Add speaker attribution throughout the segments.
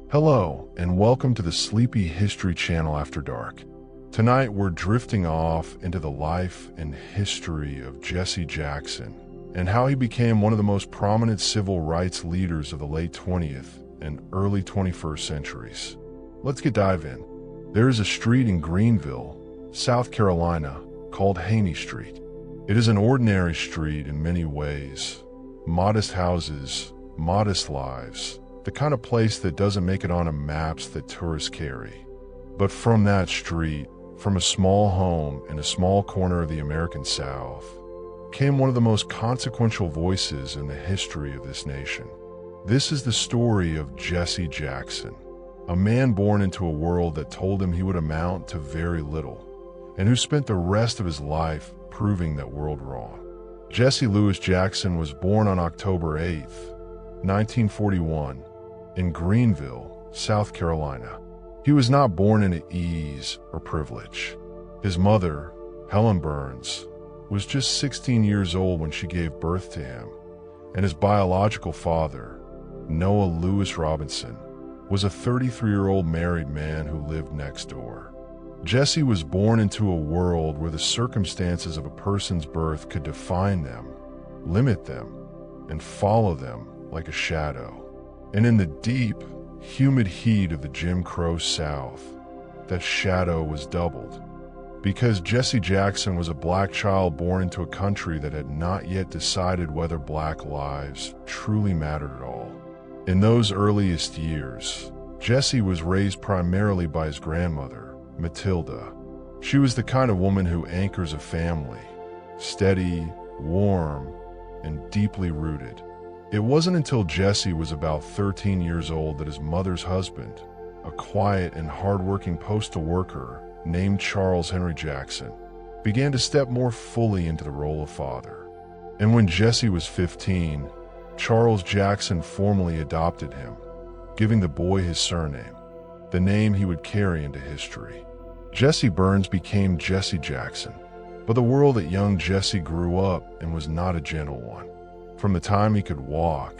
Speaker 1: Hello, and welcome to the Sleepy History Channel After Dark. Tonight we're drifting off into the life and history of Jesse Jackson and how he became one of the most prominent civil rights leaders of the late 20th and early 21st centuries. Let's dive in. There is a street in Greenville, South Carolina, called Haynie Street. It is an ordinary street in many ways. Modest houses, modest lives, the kind of place that doesn't make it on maps that tourists carry. But from that street, from a small home in a small corner of the American South, came one of the most consequential voices in the history of this nation. This is the story of Jesse Jackson, a man born into a world that told him he would amount to very little, and who spent the rest of his life proving that world wrong. Jesse Louis Jackson was born on October 8th, 1941, in Greenville, South Carolina. He was not born into ease or privilege. His mother, Helen Burns, was just 16 years old when she gave birth to him, and his biological father, Noah Lewis Robinson, was a 33-year-old married man who lived next door. Jesse was born into a world where the circumstances of a person's birth could define them, limit them, and follow them like a shadow. And in the deep, humid heat of the Jim Crow South, that shadow was doubled. Because Jesse Jackson was a black child born into a country that had not yet decided whether black lives truly mattered at all. In those earliest years, Jesse was raised primarily by his grandmother, Matilda. She was the kind of woman who anchors a family, steady, warm, and deeply rooted. It wasn't until Jesse was about 13 years old that his mother's husband, a quiet and hardworking postal worker named Charles Henry Jackson, began to step more fully into the role of father. And when Jesse was 15, Charles Jackson formally adopted him, giving the boy his surname, the name he would carry into history. Jesse Burns became Jesse Jackson, but the world that young Jesse grew up in was not a gentle one. From the time he could walk,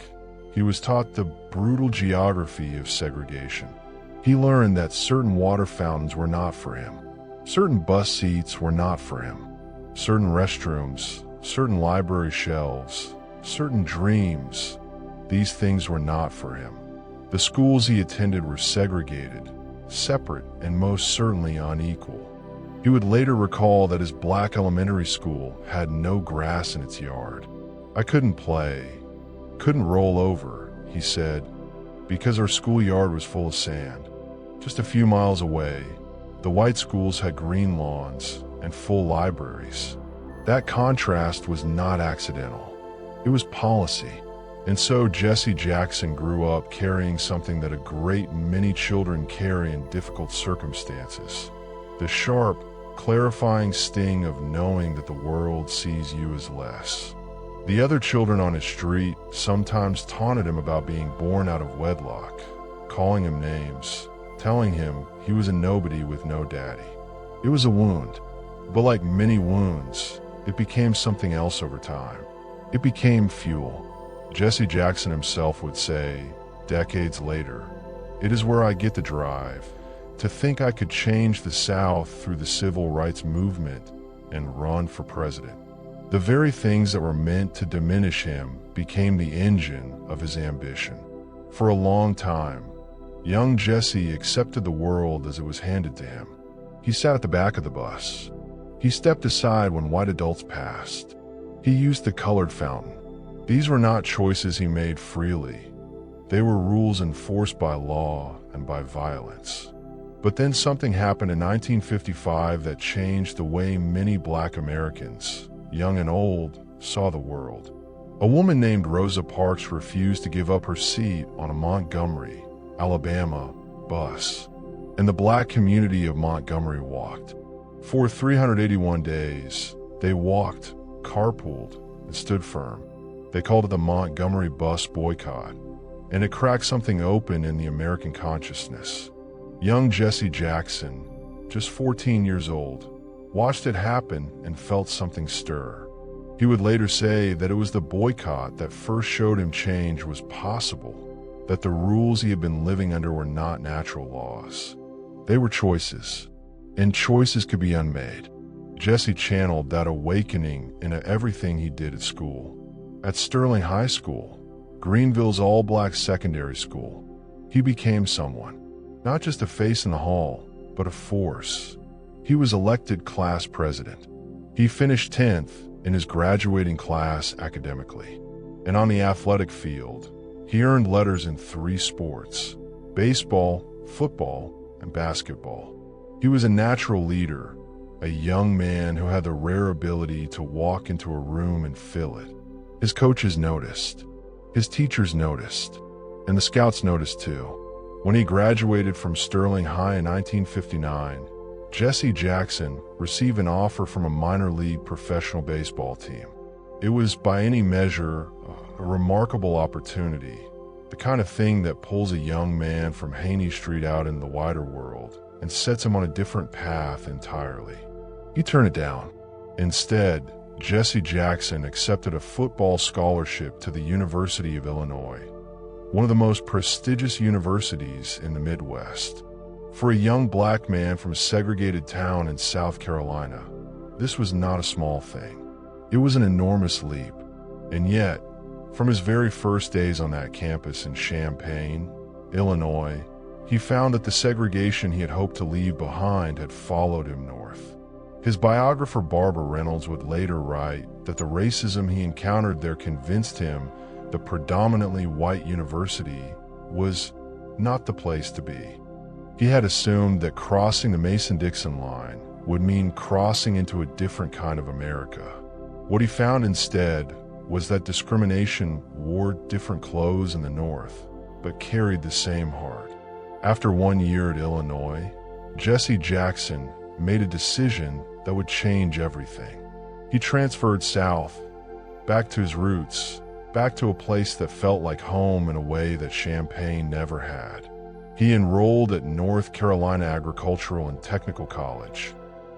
Speaker 1: he was taught the brutal geography of segregation. He learned that certain water fountains were not for him, certain bus seats were not for him, certain restrooms, certain library shelves, certain dreams, these things were not for him. The schools he attended were segregated, separate, and most certainly unequal. He would later recall that his black elementary school had no grass in its yard. I couldn't play, couldn't roll over, he said, because our schoolyard was full of sand. Just a few miles away, the white schools had green lawns and full libraries. That contrast was not accidental. It was policy. And so Jesse Jackson grew up carrying something that a great many children carry in difficult circumstances: the sharp, clarifying sting of knowing that the world sees you as less. The other children on his street sometimes taunted him about being born out of wedlock, calling him names, telling him he was a nobody with no daddy. It was a wound, but like many wounds, it became something else over time. It became fuel. Jesse Jackson himself would say, decades later, "It is where I get the drive, to think I could change the South through the civil rights movement and run for president." The very things that were meant to diminish him became the engine of his ambition. For a long time, young Jesse accepted the world as it was handed to him. He sat at the back of the bus. He stepped aside when white adults passed. He used the colored fountain. These were not choices he made freely. They were rules enforced by law and by violence. But then something happened in 1955 that changed the way many black Americans, young and old, saw the world. A woman named Rosa Parks refused to give up her seat on a Montgomery, Alabama bus, and the black community of Montgomery walked. For 381 days, they walked, carpooled, and stood firm. They called it the Montgomery Bus Boycott, and it cracked something open in the American consciousness. Young Jesse Jackson, just 14 years old, watched it happen and felt something stir. He would later say that it was the boycott that first showed him change was possible, that the rules he had been living under were not natural laws. They were choices, and choices could be unmade. Jesse channeled that awakening into everything he did at school. At Sterling High School, Greenville's all-black secondary school, he became someone. Not just a face in the hall, but a force. He was elected class president. He finished 10th in his graduating class academically. And on the athletic field, he earned letters in 3 sports: baseball, football, and basketball. He was a natural leader, a young man who had the rare ability to walk into a room and fill it. His coaches noticed, his teachers noticed, and the scouts noticed too. When he graduated from Sterling High in 1959, Jesse Jackson received an offer from a minor league professional baseball team. It was, by any measure, a remarkable opportunity, the kind of thing that pulls a young man from Haynie Street out in the wider world and sets him on a different path entirely. He turned it down. Instead, Jesse Jackson accepted a football scholarship to the University of Illinois, one of the most prestigious universities in the Midwest. For a young black man from a segregated town in South Carolina, this was not a small thing. It was an enormous leap, and yet, from his very first days on that campus in Champaign, Illinois, he found that the segregation he had hoped to leave behind had followed him north. His biographer Barbara Reynolds would later write that the racism he encountered there convinced him the predominantly white university was not the place to be. He had assumed that crossing the Mason-Dixon line would mean crossing into a different kind of America. What he found instead was that discrimination wore different clothes in the North, but carried the same heart. After 1 year at Illinois, Jesse Jackson made a decision that would change everything. He transferred south, back to his roots, back to a place that felt like home in a way that Champaign never had. He enrolled at North Carolina Agricultural and Technical College,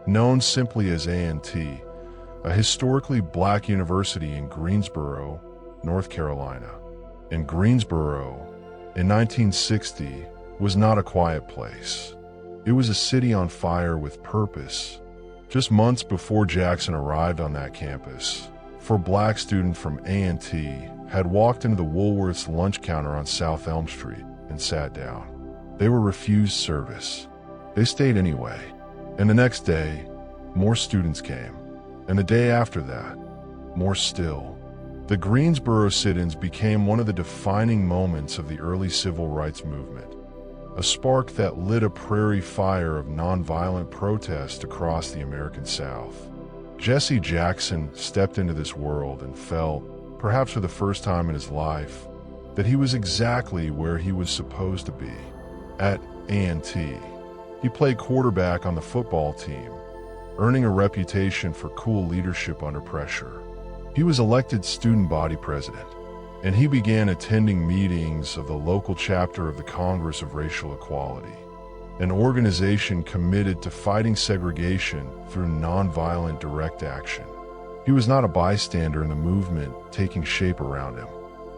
Speaker 1: known simply as A&T, a historically black university in Greensboro, North Carolina. And Greensboro, in 1960, was not a quiet place. It was a city on fire with purpose. Just months before Jackson arrived on that campus, 4 black students from A&T had walked into the Woolworth's lunch counter on South Elm Street and sat down. They were refused service. They stayed anyway. And the next day, more students came. And the day after that, more still. The Greensboro sit-ins became one of the defining moments of the early civil rights movement, a spark that lit a prairie fire of nonviolent protest across the American South. Jesse Jackson stepped into this world and felt, perhaps for the first time in his life, that he was exactly where he was supposed to be, at A&T. He played quarterback on the football team, earning a reputation for cool leadership under pressure. He was elected student body president, and he began attending meetings of the local chapter of the Congress of Racial Equality, an organization committed to fighting segregation through nonviolent direct action. He was not a bystander in the movement taking shape around him.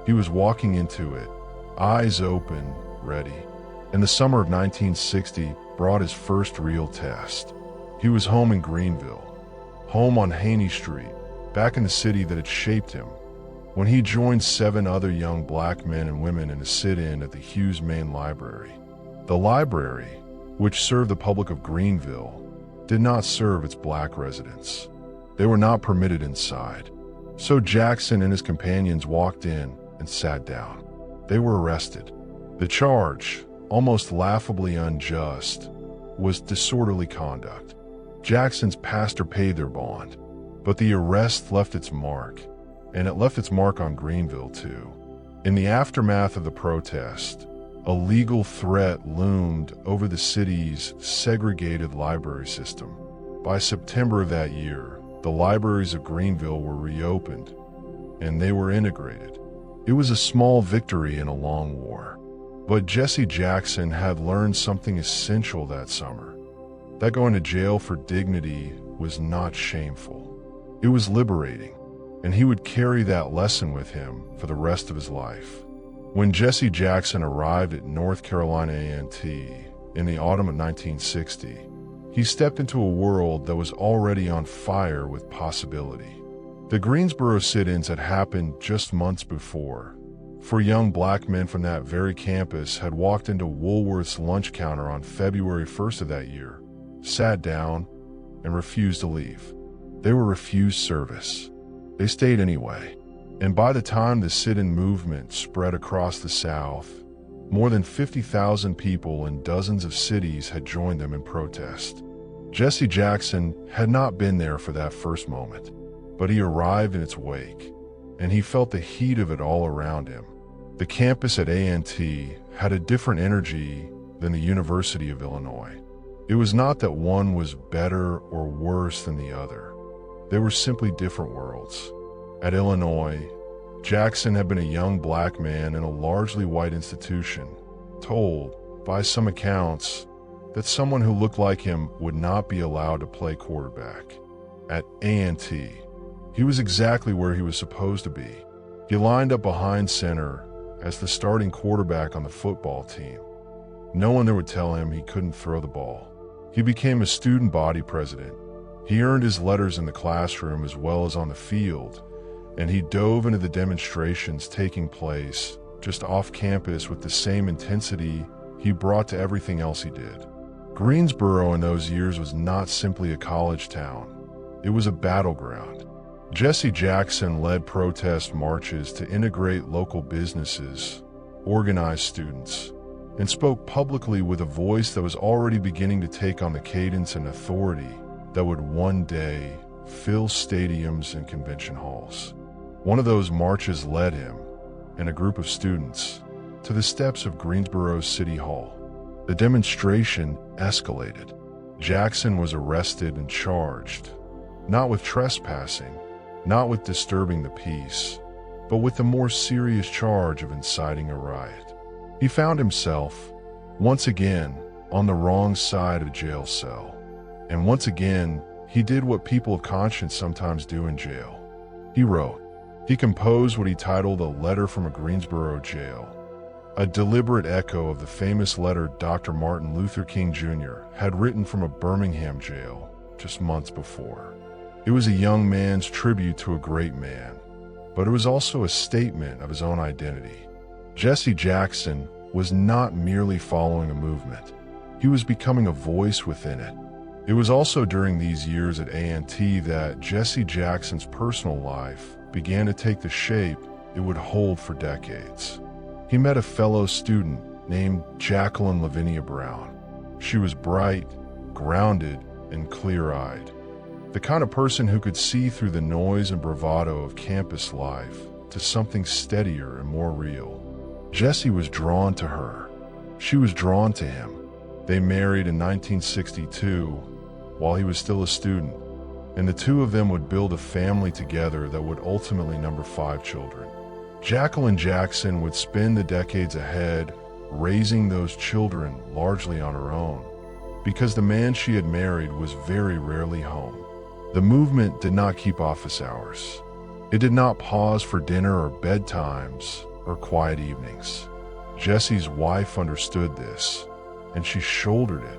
Speaker 1: He was walking into it, eyes open, ready. And the summer of 1960 brought his first real test. He was home in Greenville, home on Haynie Street, back in the city that had shaped him, when he joined 7 other young black men and women in a sit-in at the Hughes Main Library. The library, which served the public of Greenville, did not serve its black residents. They were not permitted inside. So Jackson and his companions walked in and sat down. They were arrested. The charge, almost laughably unjust, was disorderly conduct. Jackson's pastor paid their bond, but the arrest left its mark, and it left its mark on Greenville too. In the aftermath of the protest, a legal threat loomed over the city's segregated library system. By September of that year, the libraries of Greenville were reopened, and they were integrated. It was a small victory in a long war. But Jesse Jackson had learned something essential that summer, that going to jail for dignity was not shameful. It was liberating, and he would carry that lesson with him for the rest of his life. When Jesse Jackson arrived at North Carolina A&T in the autumn of 1960, he stepped into a world that was already on fire with possibility. The Greensboro sit-ins had happened just months before. Four young black men from that very campus had walked into Woolworth's lunch counter on February 1st of that year, sat down, and refused to leave. They were refused service. They stayed anyway. And by the time the sit-in movement spread across the South, more than 50,000 people in dozens of cities had joined them in protest. Jesse Jackson had not been there for that first moment, but he arrived in its wake, and he felt the heat of it all around him. The campus at A&T had a different energy than the University of Illinois. It was not that one was better or worse than the other. They were simply different worlds. At Illinois, Jackson had been a young black man in a largely white institution, told, by some accounts, that someone who looked like him would not be allowed to play quarterback. At A&T, he was exactly where he was supposed to be. He lined up behind center as the starting quarterback on the football team. No one there would tell him he couldn't throw the ball. He became a student body president. He earned his letters in the classroom as well as on the field, and he dove into the demonstrations taking place just off campus with the same intensity he brought to everything else he did. Greensboro in those years was not simply a college town. It was a battleground. Jesse Jackson led protest marches to integrate local businesses, organize students, and spoke publicly with a voice that was already beginning to take on the cadence and authority that would one day fill stadiums and convention halls. One of those marches led him, and a group of students, to the steps of Greensboro's City Hall. The demonstration escalated. Jackson was arrested and charged, not with trespassing, not with disturbing the peace, but with the more serious charge of inciting a riot. He found himself, once again, on the wrong side of a jail cell. And once again, he did what people of conscience sometimes do in jail. He wrote. He composed what he titled A Letter from a Greensboro Jail, a deliberate echo of the famous letter Dr. Martin Luther King Jr. had written from a Birmingham jail just months before. It was a young man's tribute to a great man, but it was also a statement of his own identity. Jesse Jackson was not merely following a movement. He was becoming a voice within it. It was also during these years at A&T that Jesse Jackson's personal life began to take the shape it would hold for decades. He met a fellow student named Jacqueline Lavinia Brown. She was bright, grounded, and clear-eyed. The kind of person who could see through the noise and bravado of campus life to something steadier and more real. Jesse was drawn to her. She was drawn to him. They married in 1962 while he was still a student, and the two of them would build a family together that would ultimately number 5 children. Jacqueline Jackson would spend the decades ahead raising those children largely on her own, because the man she had married was very rarely home. The movement did not keep office hours. It did not pause for dinner or bedtimes or quiet evenings. Jesse's wife understood this, and she shouldered it.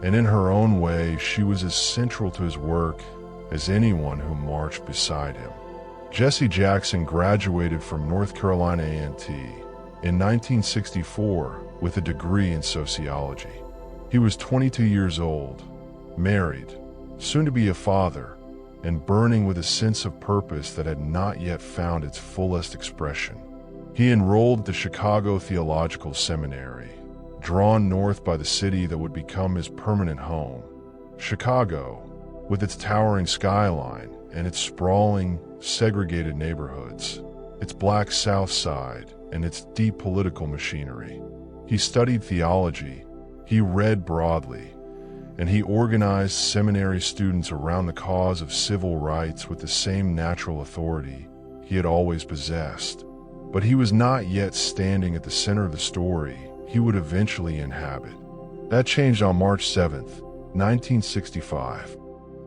Speaker 1: And in her own way, she was as central to his work as anyone who marched beside him. Jesse Jackson graduated from North Carolina A&T in 1964 with a degree in sociology. He was 22 years old, married, soon to be a father, and burning with a sense of purpose that had not yet found its fullest expression. He enrolled at the Chicago Theological Seminary, drawn north by the city that would become his permanent home. Chicago, with its towering skyline and its sprawling, segregated neighborhoods, its black South Side, and its deep political machinery. He studied theology, he read broadly, and he organized seminary students around the cause of civil rights with the same natural authority he had always possessed. But he was not yet standing at the center of the story he would eventually inhabit. That changed on March 7th, 1965.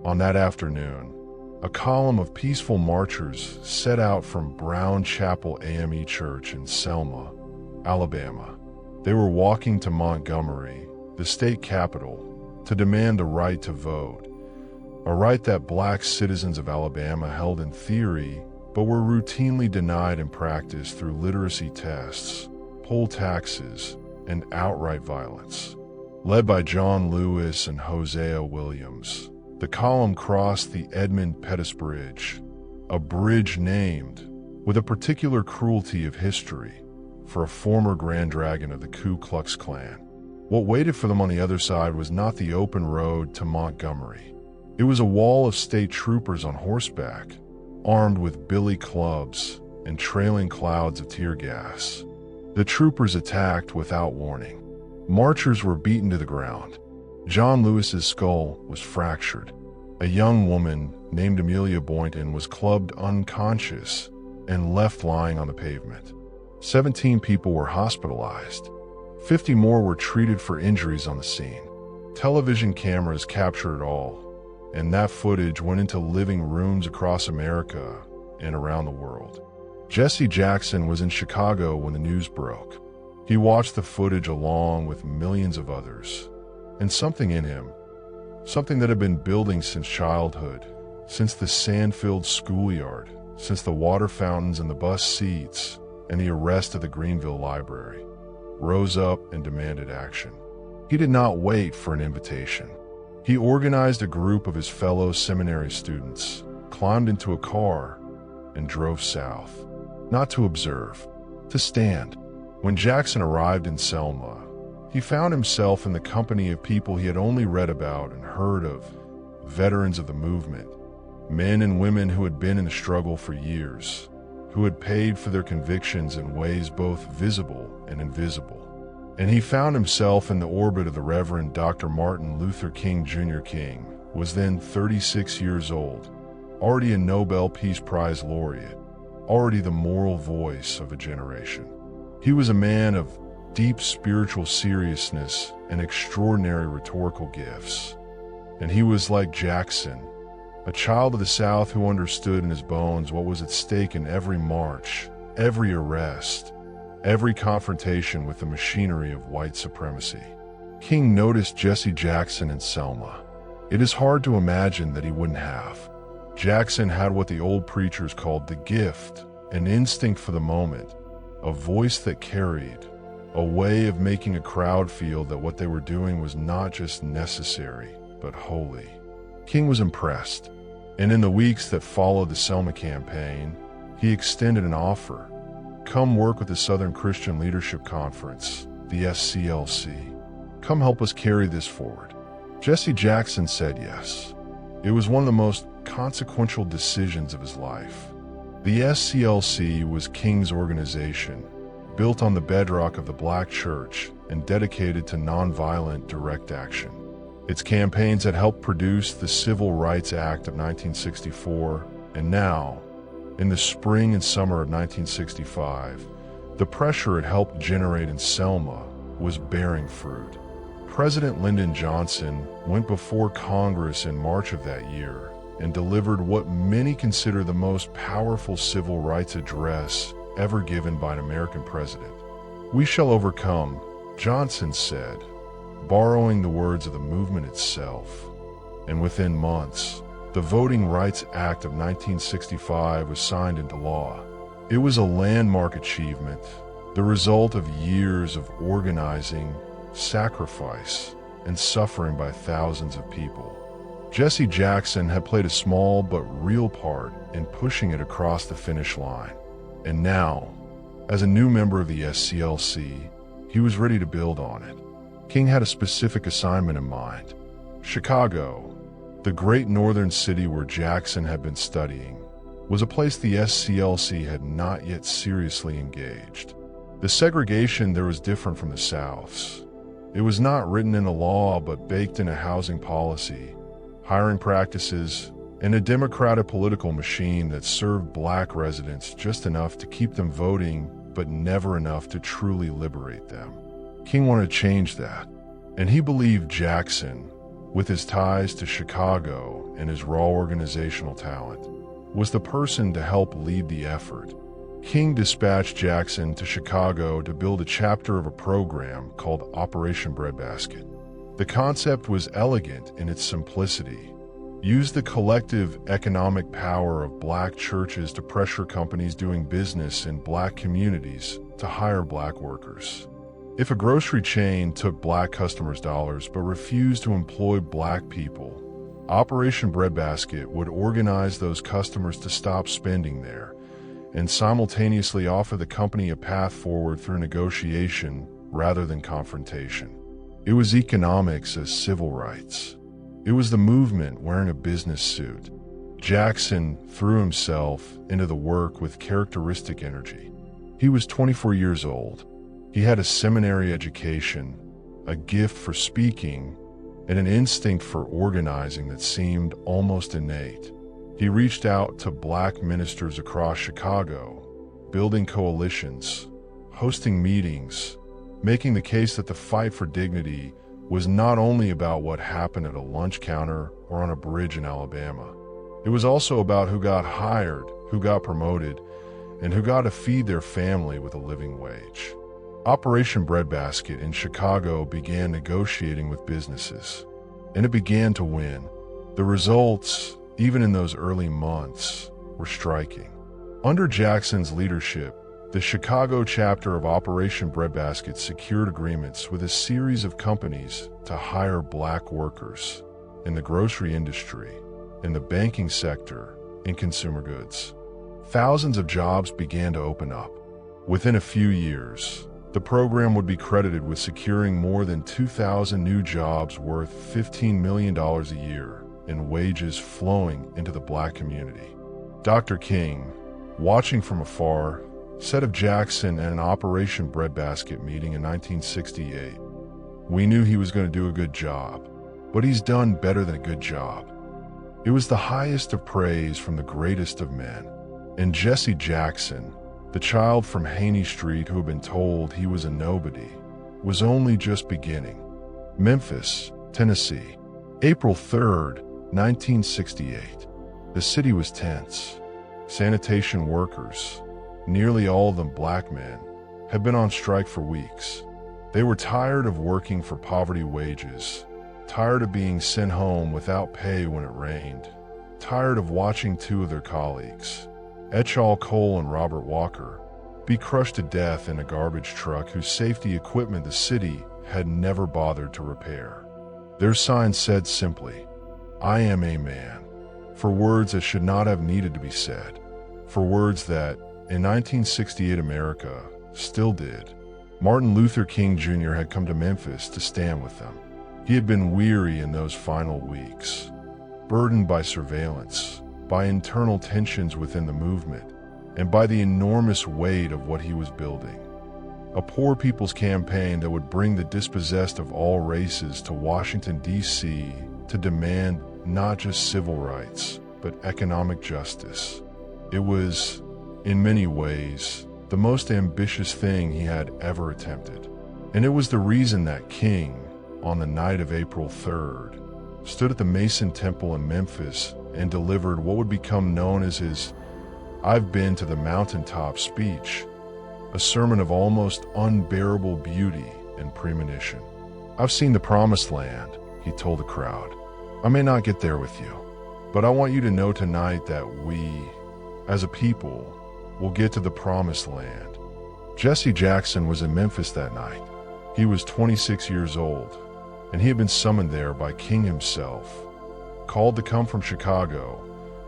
Speaker 1: On that afternoon, a column of peaceful marchers set out from Brown Chapel AME Church in Selma, Alabama. They were walking to Montgomery, the state capital, to demand the right to vote, a right that black citizens of Alabama held in theory, but were routinely denied in practice through literacy tests, poll taxes, and outright violence. Led by John Lewis and Hosea Williams, the column crossed the Edmund Pettus Bridge, a bridge named, with a particular cruelty of history, for a former Grand Dragon of the Ku Klux Klan. What waited for them on the other side was not the open road to Montgomery. It was a wall of state troopers on horseback, armed with billy clubs and trailing clouds of tear gas. The troopers attacked without warning. Marchers were beaten to the ground. John Lewis's skull was fractured. A young woman named Amelia Boynton was clubbed unconscious and left lying on the pavement. 17 people were hospitalized. 50 more were treated for injuries on the scene. Television cameras captured it all, and that footage went into living rooms across America and around the world. Jesse Jackson was in Chicago when the news broke. He watched the footage along with millions of others, and something in him, something that had been building since childhood, since the sand-filled schoolyard, since the water fountains and the bus seats, and the arrest of the Greenville library, rose up and demanded action. He did not wait for an invitation. He organized a group of his fellow seminary students, climbed into a car, and drove south. Not to observe, to stand. When Jackson arrived in Selma, he found himself in the company of people he had only read about and heard of, veterans of the movement, men and women who had been in the struggle for years, who had paid for their convictions in ways both visible and invisible. And he found himself in the orbit of the Reverend Dr. Martin Luther King Jr. King was then 36 years old, already a Nobel Peace Prize laureate, already the moral voice of a generation. He was a man of deep spiritual seriousness and extraordinary rhetorical gifts. And he was like Jackson, a child of the South who understood in his bones what was at stake in every march, every arrest, every confrontation with the machinery of white supremacy. King noticed Jesse Jackson in Selma. It is hard to imagine that he wouldn't have. Jackson had what the old preachers called the gift, an instinct for the moment, a voice that carried, a way of making a crowd feel that what they were doing was not just necessary, but holy. King was impressed, and in the weeks that followed the Selma campaign, he extended an offer. Come work with the Southern Christian Leadership Conference, the SCLC. Come help us carry this forward. Jesse Jackson said yes. It was one of the most consequential decisions of his life. The SCLC was King's organization, built on the bedrock of the Black church and dedicated to nonviolent direct action. Its campaigns had helped produce the Civil Rights Act of 1964, and now, in the spring and summer of 1965, the pressure it helped generate in Selma was bearing fruit. President Lyndon Johnson went before Congress in March of that year and delivered what many consider the most powerful civil rights address ever given by an American president. "We shall overcome," Johnson said, borrowing the words of the movement itself. And within months, the Voting Rights Act of 1965 was signed into law. It was a landmark achievement, the result of years of organizing, sacrifice, and suffering by thousands of people. Jesse Jackson had played a small but real part in pushing it across the finish line. And now, as a new member of the SCLC, he was ready to build on it. King had a specific assignment in mind. Chicago, the great northern city where Jackson had been studying, was a place the SCLC had not yet seriously engaged. The segregation there was different from the South's. It was not written in a law but baked in a housing policy, hiring practices, and a democratic political machine that served black residents just enough to keep them voting but never enough to truly liberate them. King wanted to change that, and he believed Jackson, with his ties to Chicago and his raw organizational talent, was the person to help lead the effort. King dispatched Jackson to Chicago to build a chapter of a program called Operation Breadbasket. The concept was elegant in its simplicity. Used the collective economic power of black churches to pressure companies doing business in black communities to hire black workers. If a grocery chain took black customers' dollars but refused to employ black people, Operation Breadbasket would organize those customers to stop spending there and simultaneously offer the company a path forward through negotiation rather than confrontation. It was economics as civil rights. It was the movement wearing a business suit. Jackson threw himself into the work with characteristic energy. He was 24 years old. He had a seminary education, a gift for speaking, and an instinct for organizing that seemed almost innate. He reached out to black ministers across Chicago, building coalitions, hosting meetings, making the case that the fight for dignity was not only about what happened at a lunch counter or on a bridge in Alabama. It was also about who got hired, who got promoted, and who got to feed their family with a living wage. Operation Breadbasket in Chicago began negotiating with businesses, and it began to win. The results, even in those early months, were striking. Under Jackson's leadership, the Chicago chapter of Operation Breadbasket secured agreements with a series of companies to hire black workers in the grocery industry, in the banking sector, in consumer goods. Thousands of jobs began to open up. Within a few years, the program would be credited with securing more than 2,000 new jobs worth $15 million a year in wages flowing into the black community. Dr. King, watching from afar, said of Jackson at an Operation Breadbasket meeting in 1968, "We knew he was going to do a good job, but he's done better than a good job." It was the highest of praise from the greatest of men. And Jesse Jackson, the child from Haynie Street who had been told he was a nobody, was only just beginning. Memphis, Tennessee, April 3rd, 1968. The city was tense. Sanitation workers, nearly all of them black men, had been on strike for weeks. They were tired of working for poverty wages, tired of being sent home without pay when it rained, tired of watching two of their colleagues, Etchall Cole and Robert Walker, be crushed to death in a garbage truck whose safety equipment the city had never bothered to repair. Their sign said simply, "I am a man," for words that should not have needed to be said, for words that, in 1968 America, still did. Martin Luther King Jr. had come to Memphis to stand with them. He had been weary in those final weeks, burdened by surveillance, by internal tensions within the movement, and by the enormous weight of what he was building. A poor people's campaign that would bring the dispossessed of all races to Washington, D.C. to demand not just civil rights, but economic justice. It was, in many ways, the most ambitious thing he had ever attempted. And it was the reason that King, on the night of April 3rd, stood at the Mason Temple in Memphis and delivered what would become known as his "I've been to the mountaintop" speech, a sermon of almost unbearable beauty and premonition. "I've seen the promised land," he told the crowd. "I may not get there with you, but I want you to know tonight that we, as a people, will get to the promised land." Jesse Jackson was in Memphis that night. He was 26 years old, and he had been summoned there by King himself, called to come from Chicago,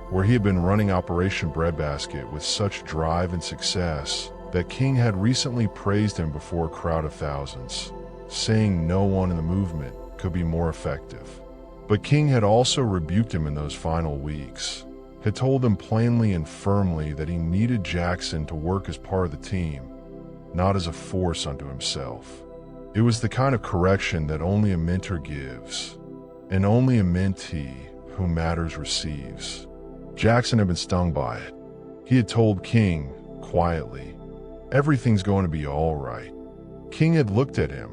Speaker 1: where he had been running Operation Breadbasket with such drive and success that King had recently praised him before a crowd of thousands, saying no one in the movement could be more effective. But King had also rebuked him in those final weeks, had told him plainly and firmly that he needed Jackson to work as part of the team, not as a force unto himself. It was the kind of correction that only a mentor gives, and only a mentee who matters receives. Jackson had been stung by it. He had told King, quietly, "Everything's going to be all right." King had looked at him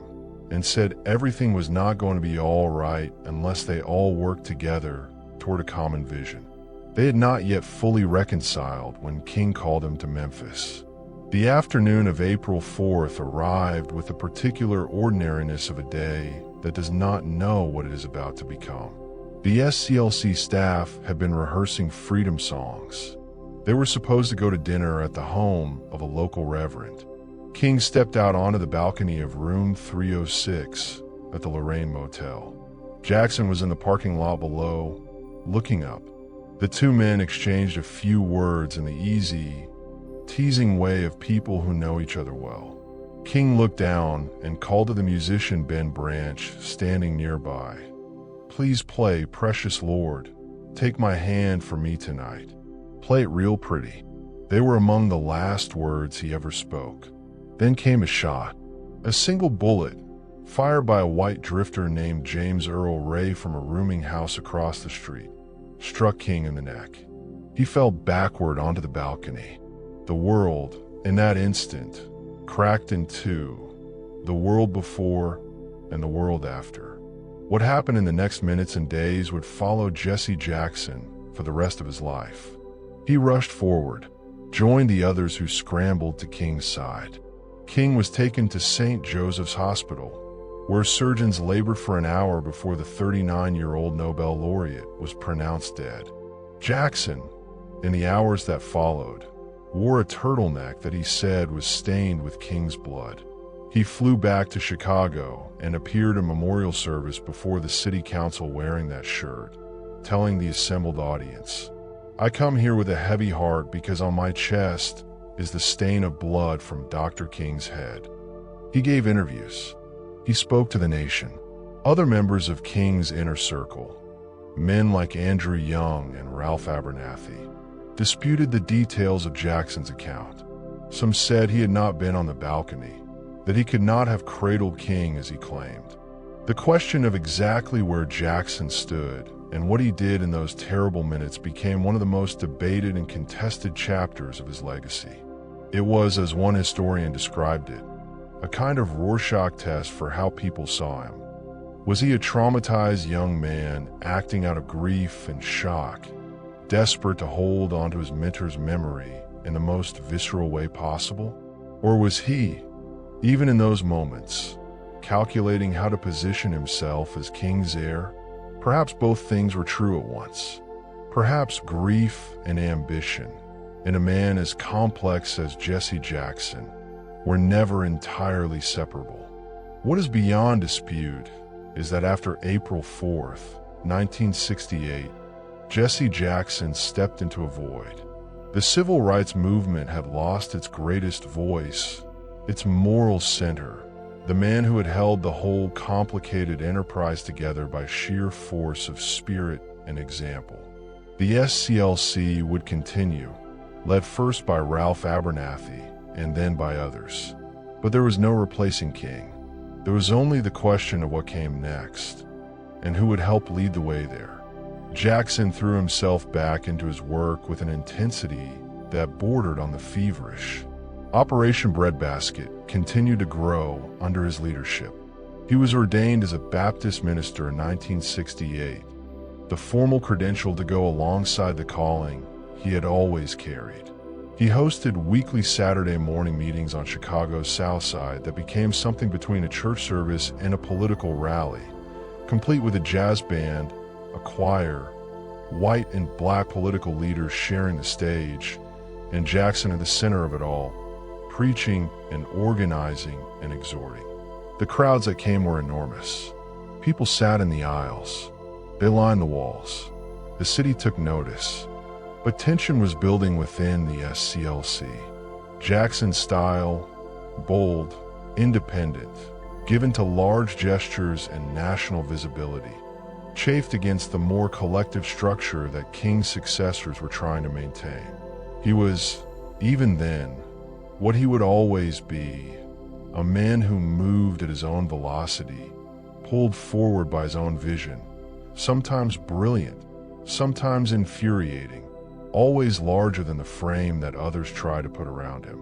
Speaker 1: and said everything was not going to be all right unless they all worked together toward a common vision. They had not yet fully reconciled when King called him to Memphis. The afternoon of April 4th arrived with the particular ordinariness of a day that does not know what it is about to become. The SCLC staff had been rehearsing freedom songs. They were supposed to go to dinner at the home of a local reverend. King stepped out onto the balcony of room 306 at the Lorraine Motel. Jackson was in the parking lot below, looking up. The two men exchanged a few words in the easy, teasing way of people who know each other well. King looked down and called to the musician Ben Branch, standing nearby. "Please play Precious Lord, Take My Hand for Me Tonight. Play it real pretty." They were among the last words he ever spoke. Then came a shot. A single bullet, fired by a white drifter named James Earl Ray from a rooming house across the street, struck King in the neck. He fell backward onto the balcony. The world, in that instant, cracked in two, the world before and the world after. What happened in the next minutes and days would follow Jesse Jackson for the rest of his life. He rushed forward, joined the others who scrambled to King's side. King was taken to St. Joseph's Hospital, where surgeons labored for an hour before the 39-year-old Nobel laureate was pronounced dead. Jackson, in the hours that followed, wore a turtleneck that he said was stained with King's blood. He flew back to Chicago and appeared in memorial service before the city council wearing that shirt, telling the assembled audience, "I come here with a heavy heart because on my chest is the stain of blood from Dr. King's head." He gave interviews. He spoke to the nation. Other members of King's inner circle, men like Andrew Young and Ralph Abernathy, disputed the details of Jackson's account. Some said he had not been on the balcony, that he could not have cradled King as he claimed. The question of exactly where Jackson stood and what he did in those terrible minutes became one of the most debated and contested chapters of his legacy. It was, as one historian described it, a kind of Rorschach test for how people saw him. Was he a traumatized young man acting out of grief and shock, desperate to hold onto his mentor's memory in the most visceral way possible? Or was he, even in those moments, calculating how to position himself as King's heir? Perhaps both things were true at once. Perhaps grief and ambition, in a man as complex as Jesse Jackson, were never entirely separable. What is beyond dispute is that after April 4th, 1968, Jesse Jackson stepped into a void. The civil rights movement had lost its greatest voice, its moral center, the man who had held the whole complicated enterprise together by sheer force of spirit and example. The SCLC would continue, led first by Ralph Abernathy and then by others. But there was no replacing King. There was only the question of what came next, and who would help lead the way there. Jackson threw himself back into his work with an intensity that bordered on the feverish. Operation Breadbasket continued to grow under his leadership. He was ordained as a Baptist minister in 1968, the formal credential to go alongside the calling he had always carried. He hosted weekly Saturday morning meetings on Chicago's South Side that became something between a church service and a political rally, complete with a jazz band, a choir, white and black political leaders sharing the stage, and Jackson at the center of it all, preaching and organizing and exhorting. The crowds that came were enormous. People sat in the aisles. They lined the walls. The city took notice. But tension was building within the SCLC. Jackson's style, bold, independent, given to large gestures and national visibility, chafed against the more collective structure that King's successors were trying to maintain. He was, even then, what he would always be, a man who moved at his own velocity, pulled forward by his own vision, sometimes brilliant, sometimes infuriating, always larger than the frame that others try to put around him.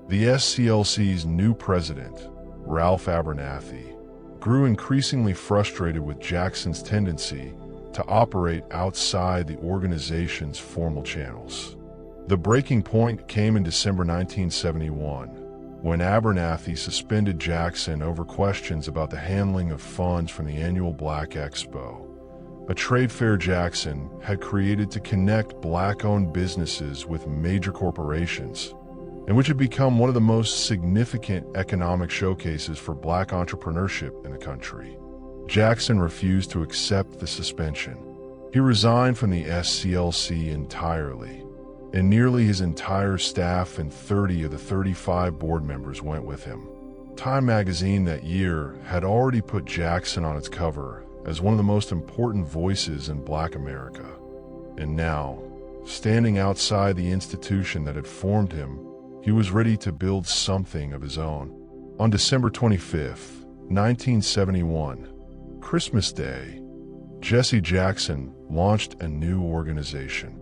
Speaker 1: The SCLC's new president, Ralph Abernathy, grew increasingly frustrated with Jackson's tendency to operate outside the organization's formal channels. The breaking point came in December 1971, when Abernathy suspended Jackson over questions about the handling of funds from the annual Black Expo, a trade fair Jackson had created to connect Black-owned businesses with major corporations, and which had become one of the most significant economic showcases for Black entrepreneurship in the country. Jackson refused to accept the suspension. He resigned from the SCLC entirely, and nearly his entire staff and 30 of the 35 board members went with him. Time magazine that year had already put Jackson on its cover as one of the most important voices in Black America. And now, standing outside the institution that had formed him, he was ready to build something of his own. On December 25th, 1971, Christmas Day, Jesse Jackson launched a new organization.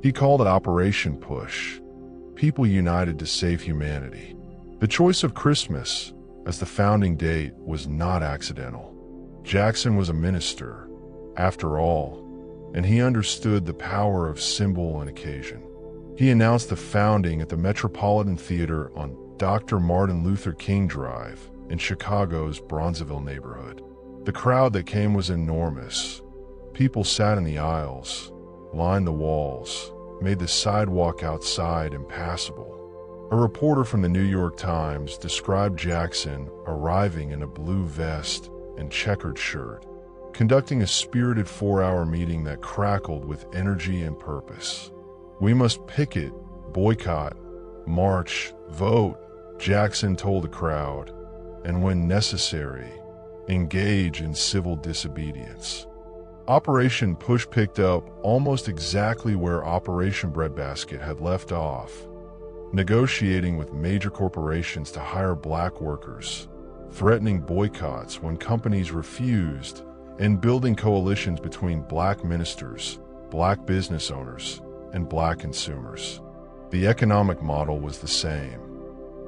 Speaker 1: He called it Operation Push, People United to Save Humanity. The choice of Christmas as the founding date was not accidental. Jackson was a minister, after all, and he understood the power of symbol and occasion. He announced the founding at the Metropolitan Theater on Dr. Martin Luther King Drive in Chicago's Bronzeville neighborhood. The crowd that came was enormous. People sat in the aisles, lined the walls, made the sidewalk outside impassable. A reporter from the New York Times described Jackson arriving in a blue vest and checkered shirt, conducting a spirited 4-hour meeting that crackled with energy and purpose. "We must picket, boycott, march, vote," Jackson told the crowd, "and when necessary, engage in civil disobedience." Operation Push picked up almost exactly where Operation Breadbasket had left off, negotiating with major corporations to hire Black workers, threatening boycotts when companies refused, and building coalitions between Black ministers, Black business owners, and Black consumers. The economic model was the same.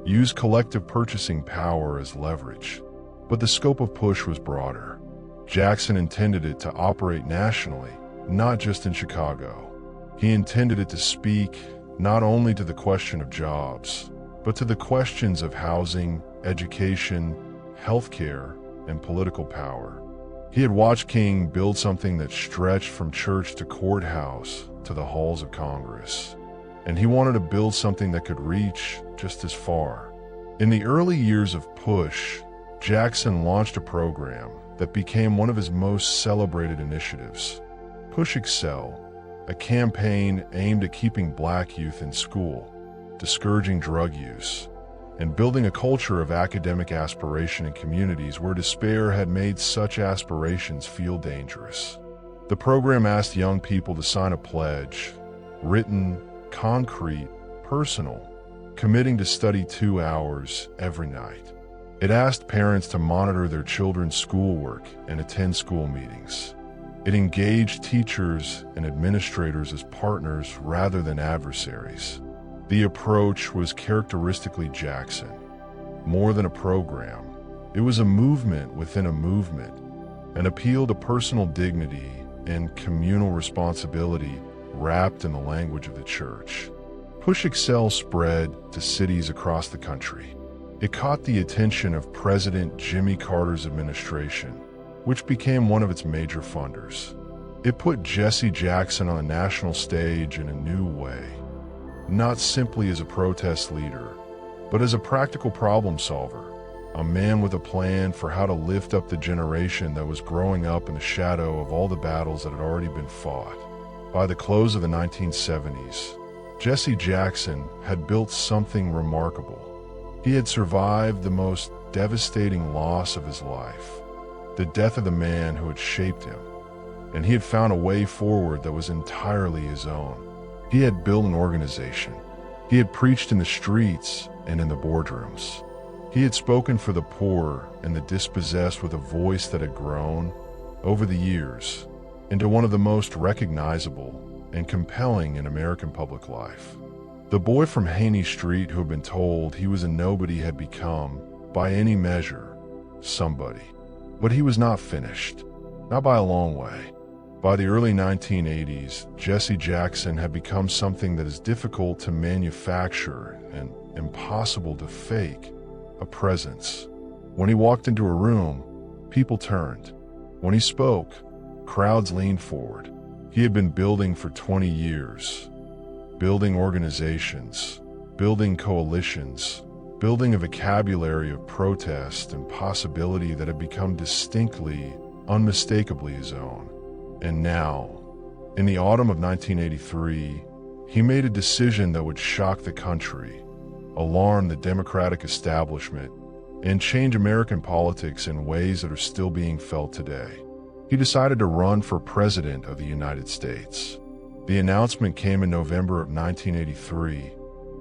Speaker 1: Use collective purchasing power as leverage, but the scope of Push was broader. Jackson intended it to operate nationally, not just in Chicago. He intended it to speak not only to the question of jobs, but to the questions of housing, education, healthcare, and political power. He had watched King build something that stretched from church to courthouse to the halls of Congress, and he wanted to build something that could reach just as far. In the early years of Push, Jackson launched a program that became one of his most celebrated initiatives, Push Excel, a campaign aimed at keeping Black youth in school, discouraging drug use, and building a culture of academic aspiration in communities where despair had made such aspirations feel dangerous. The program asked young people to sign a pledge, written, concrete, personal, committing to study 2 hours every night. It asked parents to monitor their children's schoolwork and attend school meetings. It engaged teachers and administrators as partners rather than adversaries. The approach was characteristically Jackson. More than a program, it was a movement within a movement, an appeal to personal dignity and communal responsibility wrapped in the language of the church. Push Excel spread to cities across the country. It caught the attention of President Jimmy Carter's administration, which became one of its major funders. It put Jesse Jackson on the national stage in a new way, not simply as a protest leader, but as a practical problem solver, a man with a plan for how to lift up the generation that was growing up in the shadow of all the battles that had already been fought. By the close of the 1970s, Jesse Jackson had built something remarkable. He had survived the most devastating loss of his life, the death of the man who had shaped him, and he had found a way forward that was entirely his own. He had built an organization. He had preached in the streets and in the boardrooms. He had spoken for the poor and the dispossessed with a voice that had grown, over the years, into one of the most recognizable and compelling in American public life. The boy from Haynie Street who had been told he was a nobody had become, by any measure, somebody. But he was not finished, not by a long way. By the early 1980s, Jesse Jackson had become something that is difficult to manufacture and impossible to fake: a presence. When he walked into a room, people turned. When he spoke, crowds leaned forward. He had been building for 20 years, building organizations, building coalitions, building a vocabulary of protest and possibility that had become distinctly, unmistakably his own. And now, in the autumn of 1983, he made a decision that would shock the country, alarm the Democratic establishment, and change American politics in ways that are still being felt today. He decided to run for president of the United States. The announcement came in November of 1983,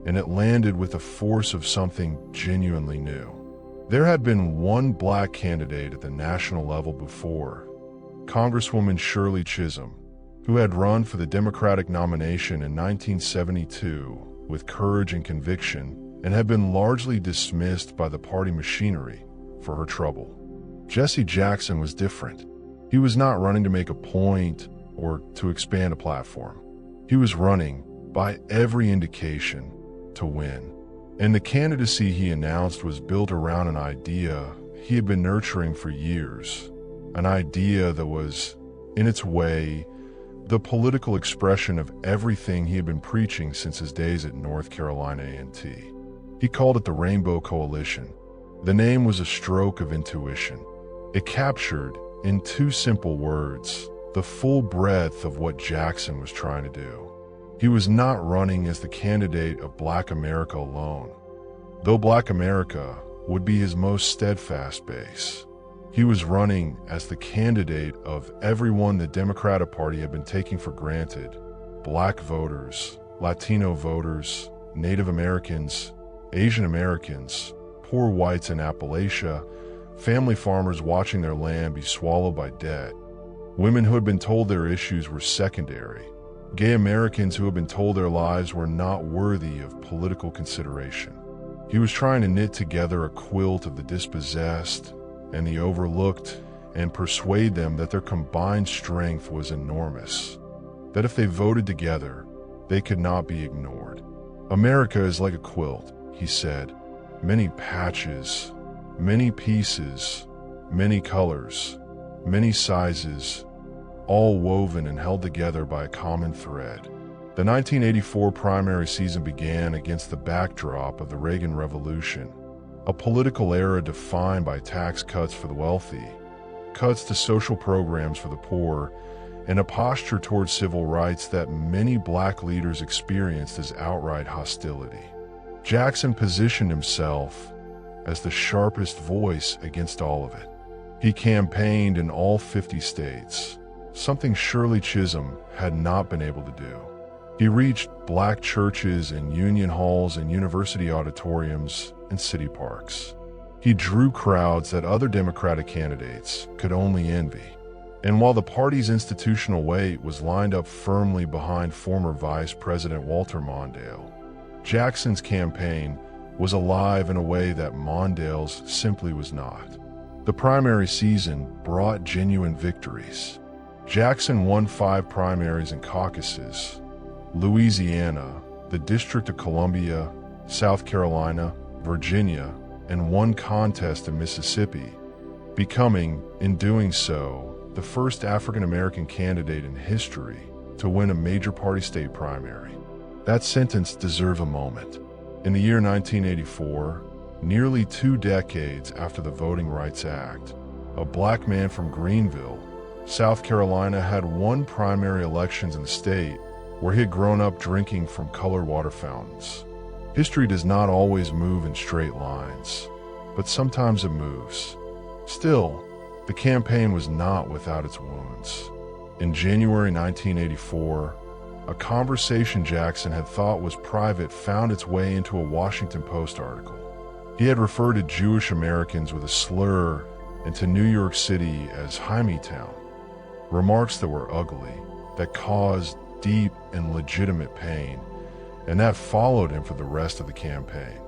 Speaker 1: and it landed with the force of something genuinely new. There had been one black candidate at the national level before, Congresswoman Shirley Chisholm, who had run for the Democratic nomination in 1972 with courage and conviction, and had been largely dismissed by the party machinery for her trouble. Jesse Jackson was different. He was not running to make a point or to expand a platform. He was running, by every indication, to win. And the candidacy he announced was built around an idea he had been nurturing for years, an idea that was, in its way, the political expression of everything he had been preaching since his days at North Carolina A&T. He called it the Rainbow Coalition. The name was a stroke of intuition. It captured, in two simple words, the full breadth of what Jackson was trying to do. He was not running as the candidate of Black America alone, though Black America would be his most steadfast base. He was running as the candidate of everyone the Democratic Party had been taking for granted: Black voters, Latino voters, Native Americans, Asian Americans, poor whites in Appalachia, family farmers watching their land be swallowed by debt, women who had been told their issues were secondary, gay Americans who had been told their lives were not worthy of political consideration. He was trying to knit together a quilt of the dispossessed and the overlooked and persuade them that their combined strength was enormous, that if they voted together, they could not be ignored. America is like a quilt, he said, many patches, many pieces, many colors, many sizes, all woven and held together by a common thread. The 1984 primary season began against the backdrop of the Reagan Revolution, a political era defined by tax cuts for the wealthy, cuts to social programs for the poor, and a posture towards civil rights that many black leaders experienced as outright hostility. Jackson positioned himself as the sharpest voice against all of it. He campaigned in all 50 states, something Shirley Chisholm had not been able to do. He reached black churches and union halls and university auditoriums and city parks. He drew crowds that other Democratic candidates could only envy. And while the party's institutional weight was lined up firmly behind former Vice President Walter Mondale, Jackson's campaign was alive in a way that Mondale's simply was not. The primary season brought genuine victories. Jackson won 5 primaries and caucuses: Louisiana, the District of Columbia, South Carolina, Virginia, and 1 contest in Mississippi, becoming, in doing so, the first African-American candidate in history to win a major party state primary. That sentence deserves a moment. In the year 1984, nearly 2 decades after the Voting Rights Act, a black man from Greenville, South Carolina, had won primary elections in the state where he had grown up drinking from colored water fountains. History does not always move in straight lines, but sometimes it moves. Still, the campaign was not without its wounds. In January 1984, a conversation Jackson had thought was private found its way into a Washington Post article. He had referred to Jewish Americans with a slur and to New York City as Haynie Town, remarks that were ugly, that caused deep and legitimate pain, and that followed him for the rest of the campaign.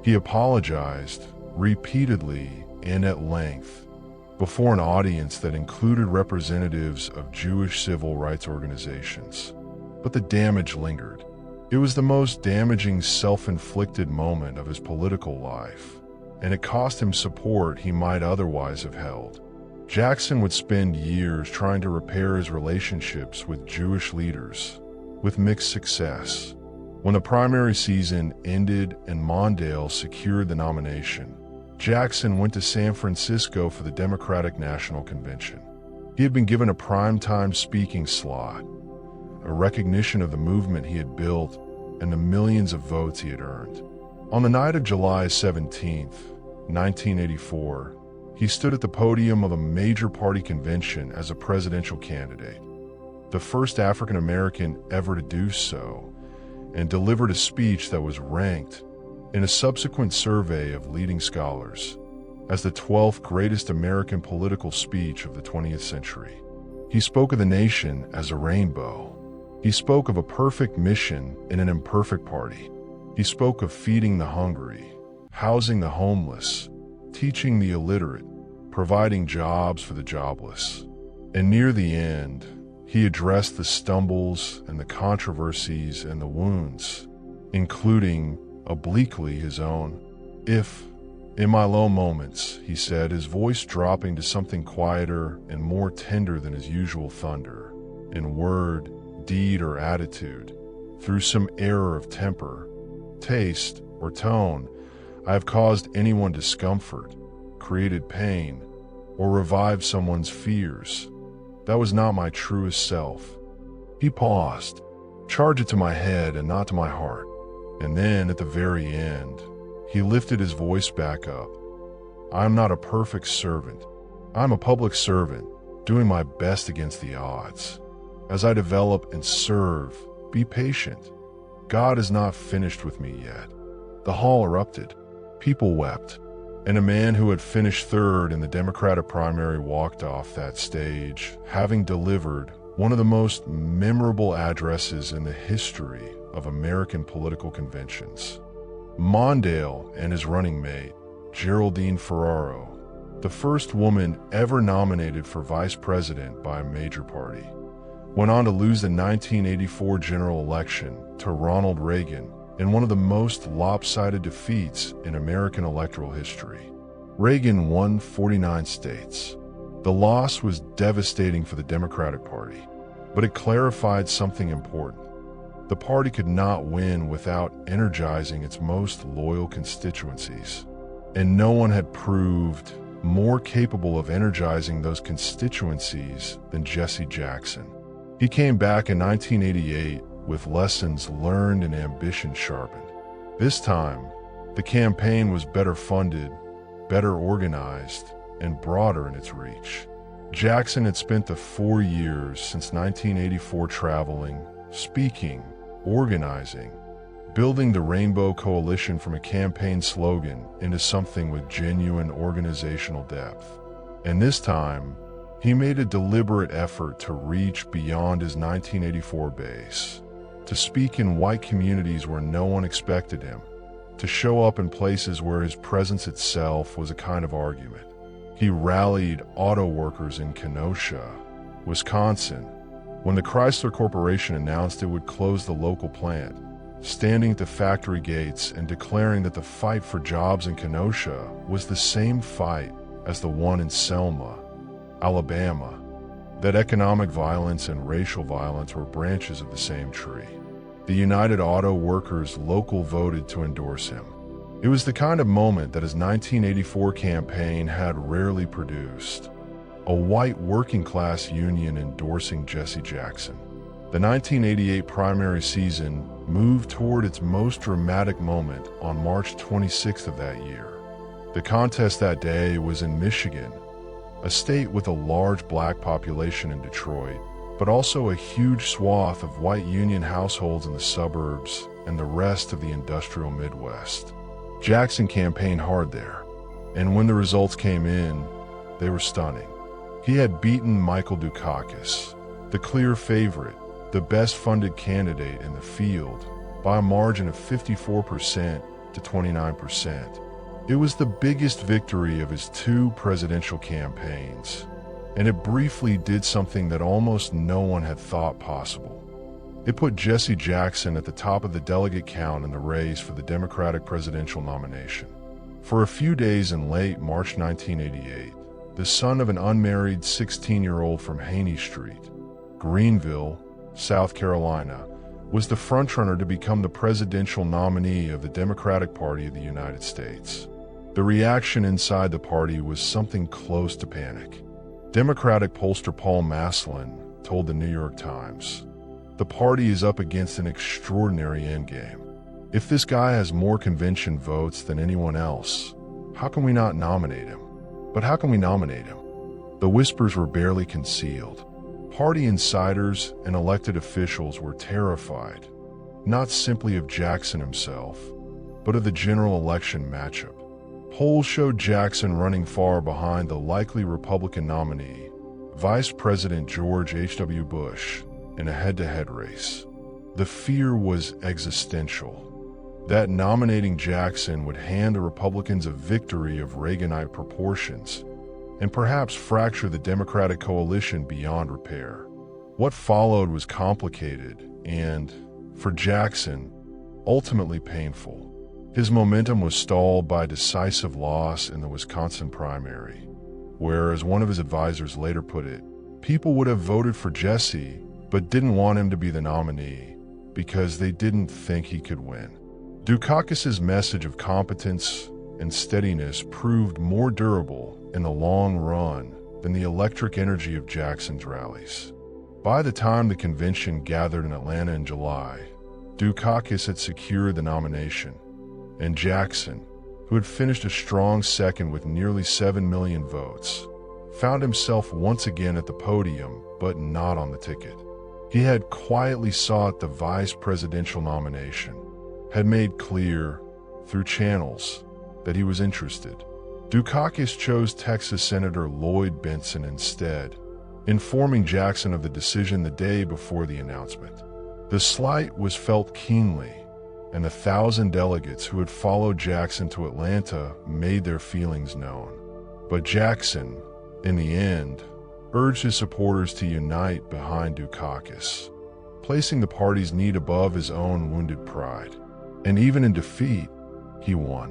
Speaker 1: He apologized repeatedly and at length, before an audience that included representatives of Jewish civil rights organizations. But the damage lingered. It was the most damaging self-inflicted moment of his political life, and it cost him support he might otherwise have held. Jackson would spend years trying to repair his relationships with Jewish leaders, with mixed success. When the primary season ended and Mondale secured the nomination, Jackson went to San Francisco for the Democratic National Convention. He had been given a primetime speaking slot, a recognition of the movement he had built and the millions of votes he had earned. On the night of July 17, 1984, he stood at the podium of a major party convention as a presidential candidate, the first African American ever to do so, and delivered a speech that was ranked in a subsequent survey of leading scholars as the 12th greatest American political speech of the 20th century. He spoke of the nation as a rainbow. He spoke of a perfect mission in an imperfect party. He spoke of feeding the hungry, housing the homeless, teaching the illiterate, providing jobs for the jobless. And near the end, he addressed the stumbles and the controversies and the wounds, including, obliquely, his own. "If, in my low moments," he said, his voice dropping to something quieter and more tender than his usual thunder, in word, deed, or attitude, through some error of temper, taste, or tone, I have caused anyone discomfort, created pain, or revived someone's fears, that was not my truest self. He paused. Charge it to my head and not to my heart. And then, at the very end, he lifted his voice back up. I am not a perfect servant. I am a public servant, doing my best against the odds. As I develop and serve, be patient. God is not finished with me yet. The hall erupted. People wept. And a man who had finished third in the Democratic primary walked off that stage, having delivered one of the most memorable addresses in the history of American political conventions. Mondale and his running mate, Geraldine Ferraro, the first woman ever nominated for vice president by a major party, went on to lose the 1984 general election to Ronald Reagan in one of the most lopsided defeats in American electoral history. Reagan won 49 states. The loss was devastating for the Democratic Party, but it clarified something important. The party could not win without energizing its most loyal constituencies, and no one had proved more capable of energizing those constituencies than Jesse Jackson. He came back in 1988 with lessons learned and ambition sharpened. This time, the campaign was better funded, better organized, and broader in its reach. Jackson had spent the 4 years since 1984 traveling, speaking, organizing, building the Rainbow Coalition from a campaign slogan into something with genuine organizational depth. And this time, he made a deliberate effort to reach beyond his 1984 base, to speak in white communities where no one expected him, to show up in places where his presence itself was a kind of argument. He rallied auto workers in Kenosha, Wisconsin, when the Chrysler Corporation announced it would close the local plant, standing at the factory gates and declaring that the fight for jobs in Kenosha was the same fight as the one in Selma, Alabama, that economic violence and racial violence were branches of the same tree. The United Auto Workers local voted to endorse him. It was the kind of moment that his 1984 campaign had rarely produced, a white working-class union endorsing Jesse Jackson. The 1988 primary season moved toward its most dramatic moment on March 26th of that year. The contest that day was in Michigan, a state with a large black population in Detroit, but also a huge swath of white union households in the suburbs and the rest of the industrial Midwest. Jackson campaigned hard there, and when the results came in, they were stunning. He had beaten Michael Dukakis, the clear favorite, the best-funded candidate in the field, by a margin of 54% to 29%. It was the biggest victory of his 2 presidential campaigns, and it briefly did something that almost no one had thought possible. It put Jesse Jackson at the top of the delegate count in the race for the Democratic presidential nomination. For a few days in late March 1988, the son of an unmarried 16-year-old from Haynie Street, Greenville, South Carolina, was the frontrunner to become the presidential nominee of the Democratic Party of the United States. The reaction inside the party was something close to panic. Democratic pollster Paul Maslin told the New York Times, "The party is up against an extraordinary endgame. If this guy has more convention votes than anyone else, how can we not nominate him? But how can we nominate him?" The whispers were barely concealed. Party insiders and elected officials were terrified, not simply of Jackson himself, but of the general election matchup. Polls showed Jackson running far behind the likely Republican nominee, Vice President George H.W. Bush, in a head-to-head race. The fear was existential, that nominating Jackson would hand the Republicans a victory of Reaganite proportions and perhaps fracture the Democratic coalition beyond repair. What followed was complicated and, for Jackson, ultimately painful. His momentum was stalled by a decisive loss in the Wisconsin primary, where, as one of his advisors later put it, people would have voted for Jesse but didn't want him to be the nominee because they didn't think he could win. Dukakis's message of competence and steadiness proved more durable in the long run than the electric energy of Jackson's rallies. By the time the convention gathered in Atlanta in July, Dukakis had secured the nomination, and Jackson, who had finished a strong second with nearly 7 million votes, found himself once again at the podium but not on the ticket. He had quietly sought the vice presidential nomination, had made clear, through channels, that he was interested. Dukakis chose Texas Senator Lloyd Bentsen instead, informing Jackson of the decision the day before the announcement. The slight was felt keenly, and 1,000 delegates who had followed Jackson to Atlanta made their feelings known. But Jackson, in the end, urged his supporters to unite behind Dukakis, placing the party's need above his own wounded pride. And even in defeat, he won.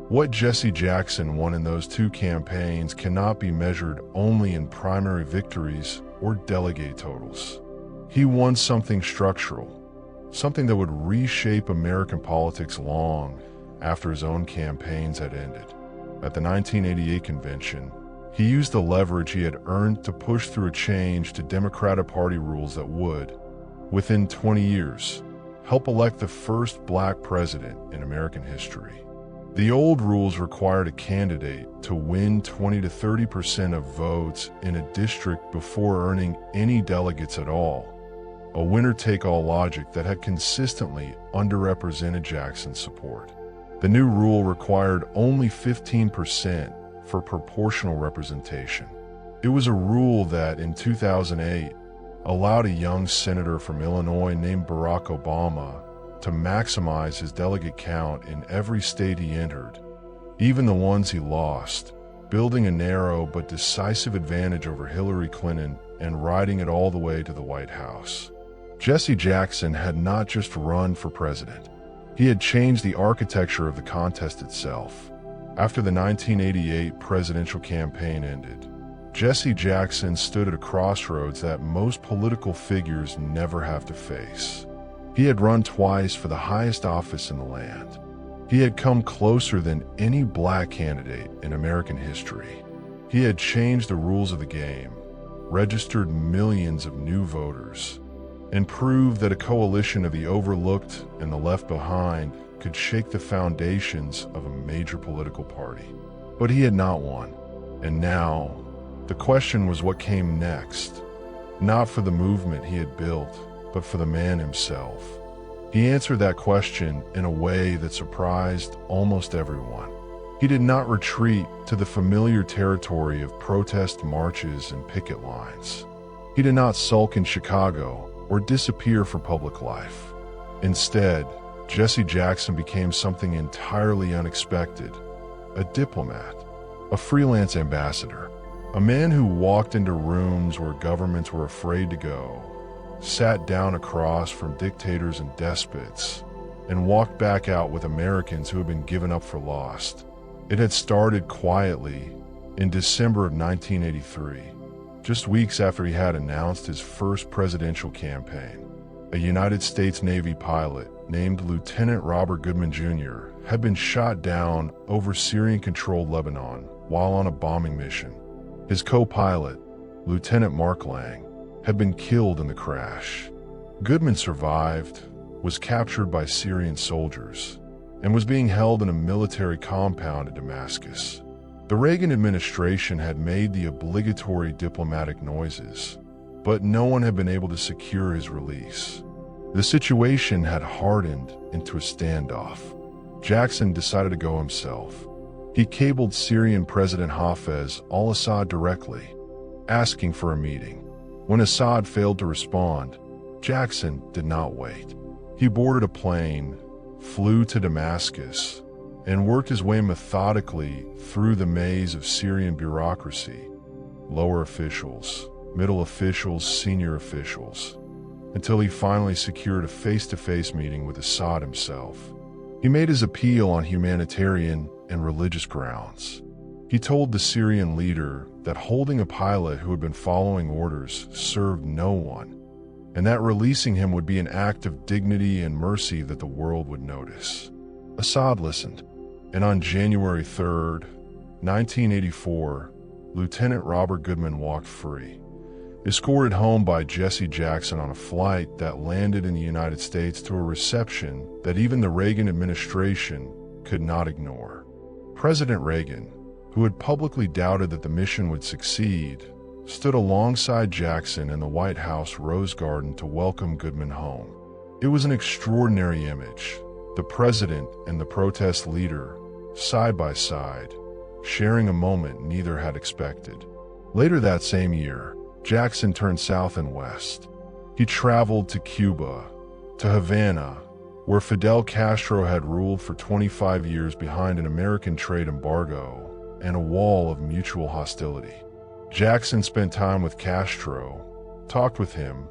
Speaker 1: What Jesse Jackson won in those 2 campaigns cannot be measured only in primary victories or delegate totals. He won something structural, something that would reshape American politics long after his own campaigns had ended. At the 1988 convention, he used the leverage he had earned to push through a change to Democratic Party rules that would, within 20 years, help elect the first black president in American history. The old rules required a candidate to win 20 to 30% of votes in a district before earning any delegates at all, a winner-take-all logic that had consistently underrepresented Jackson's support. The new rule required only 15% for proportional representation. It was a rule that, in 2008, allowed a young senator from Illinois named Barack Obama to maximize his delegate count in every state he entered, even the ones he lost, building a narrow but decisive advantage over Hillary Clinton and riding it all the way to the White House. Jesse Jackson had not just run for president. He had changed the architecture of the contest itself. After the 1988 presidential campaign ended, Jesse Jackson stood at a crossroads that most political figures never have to face. He had run twice for the highest office in the land. He had come closer than any black candidate in American history. He had changed the rules of the game, registered millions of new voters, and proved that a coalition of the overlooked and the left behind could shake the foundations of a major political party. But he had not won. And now, the question was what came next, not for the movement he had built, but for the man himself. He answered that question in a way that surprised almost everyone. He did not retreat to the familiar territory of protest marches and picket lines. He did not sulk in Chicago or disappear for public life. Instead, Jesse Jackson became something entirely unexpected, a diplomat, a freelance ambassador, a man who walked into rooms where governments were afraid to go, sat down across from dictators and despots, and walked back out with Americans who had been given up for lost. It had started quietly in December of 1983, just weeks after he had announced his first presidential campaign. A United States Navy pilot named Lieutenant Robert Goodman Jr. had been shot down over Syrian-controlled Lebanon while on a bombing mission. His co-pilot, Lieutenant Mark Lang, had been killed in the crash. Goodman survived, was captured by Syrian soldiers, and was being held in a military compound at Damascus. The Reagan administration had made the obligatory diplomatic noises, but no one had been able to secure his release. The situation had hardened into a standoff. Jackson decided to go himself. He cabled Syrian President Hafez al-Assad directly, asking for a meeting. When Assad failed to respond, Jackson did not wait. He boarded a plane, flew to Damascus, and worked his way methodically through the maze of Syrian bureaucracy, lower officials, middle officials, senior officials, until he finally secured a face-to-face meeting with Assad himself. He made his appeal on humanitarian and religious grounds. He told the Syrian leader that holding a pilot who had been following orders served no one, and that releasing him would be an act of dignity and mercy that the world would notice. Assad listened, and on January 3rd, 1984, Lieutenant Robert Goodman walked free, escorted home by Jesse Jackson on a flight that landed in the United States to a reception that even the Reagan administration could not ignore. President Reagan, who had publicly doubted that the mission would succeed, stood alongside Jackson in the White House Rose Garden to welcome Goodman home. It was an extraordinary image, the president and the protest leader, side by side, sharing a moment neither had expected. Later that same year, Jackson turned south and west. He traveled to Cuba, to Havana, where Fidel Castro had ruled for 25 years behind an American trade embargo and a wall of mutual hostility. Jackson spent time with Castro, talked with him,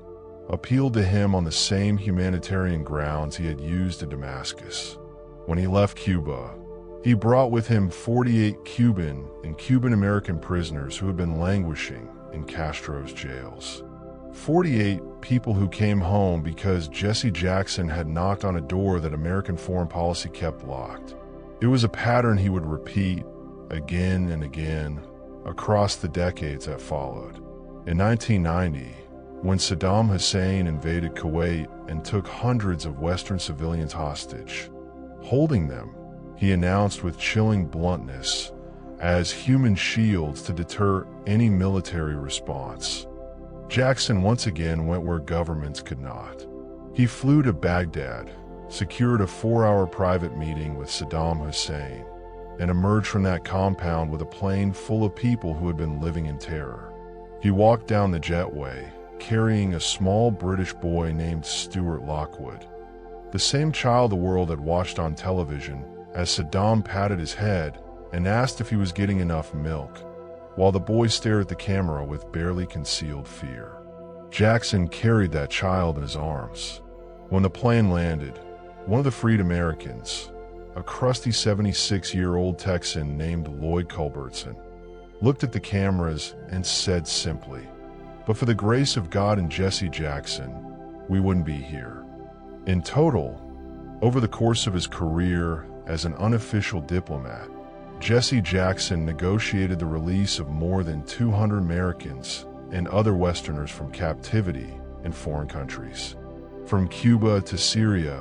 Speaker 1: appealed to him on the same humanitarian grounds he had used in Damascus. When he left Cuba, he brought with him 48 Cuban and Cuban-American prisoners who had been languishing in Castro's jails. 48 people who came home because Jesse Jackson had knocked on a door that American foreign policy kept locked. It was a pattern he would repeat again and again across the decades that followed. In 1990, when Saddam Hussein invaded Kuwait and took hundreds of Western civilians hostage, holding them, he announced with chilling bluntness, as human shields to deter any military response. Jackson once again went where governments could not. He flew to Baghdad, secured a 4-hour private meeting with Saddam Hussein, and emerged from that compound with a plane full of people who had been living in terror. He walked down the jetway, carrying a small British boy named Stuart Lockwood, the same child the world had watched on television, as Saddam patted his head and asked if he was getting enough milk, while the boy stared at the camera with barely concealed fear. Jackson carried that child in his arms. When the plane landed, one of the freed Americans, a crusty 76-year-old Texan named Lloyd Culbertson, looked at the cameras and said simply, "But for the grace of God and Jesse Jackson, we wouldn't be here." In total, over the course of his career as an unofficial diplomat, Jesse Jackson negotiated the release of more than 200 Americans and other Westerners from captivity in foreign countries. From Cuba to Syria,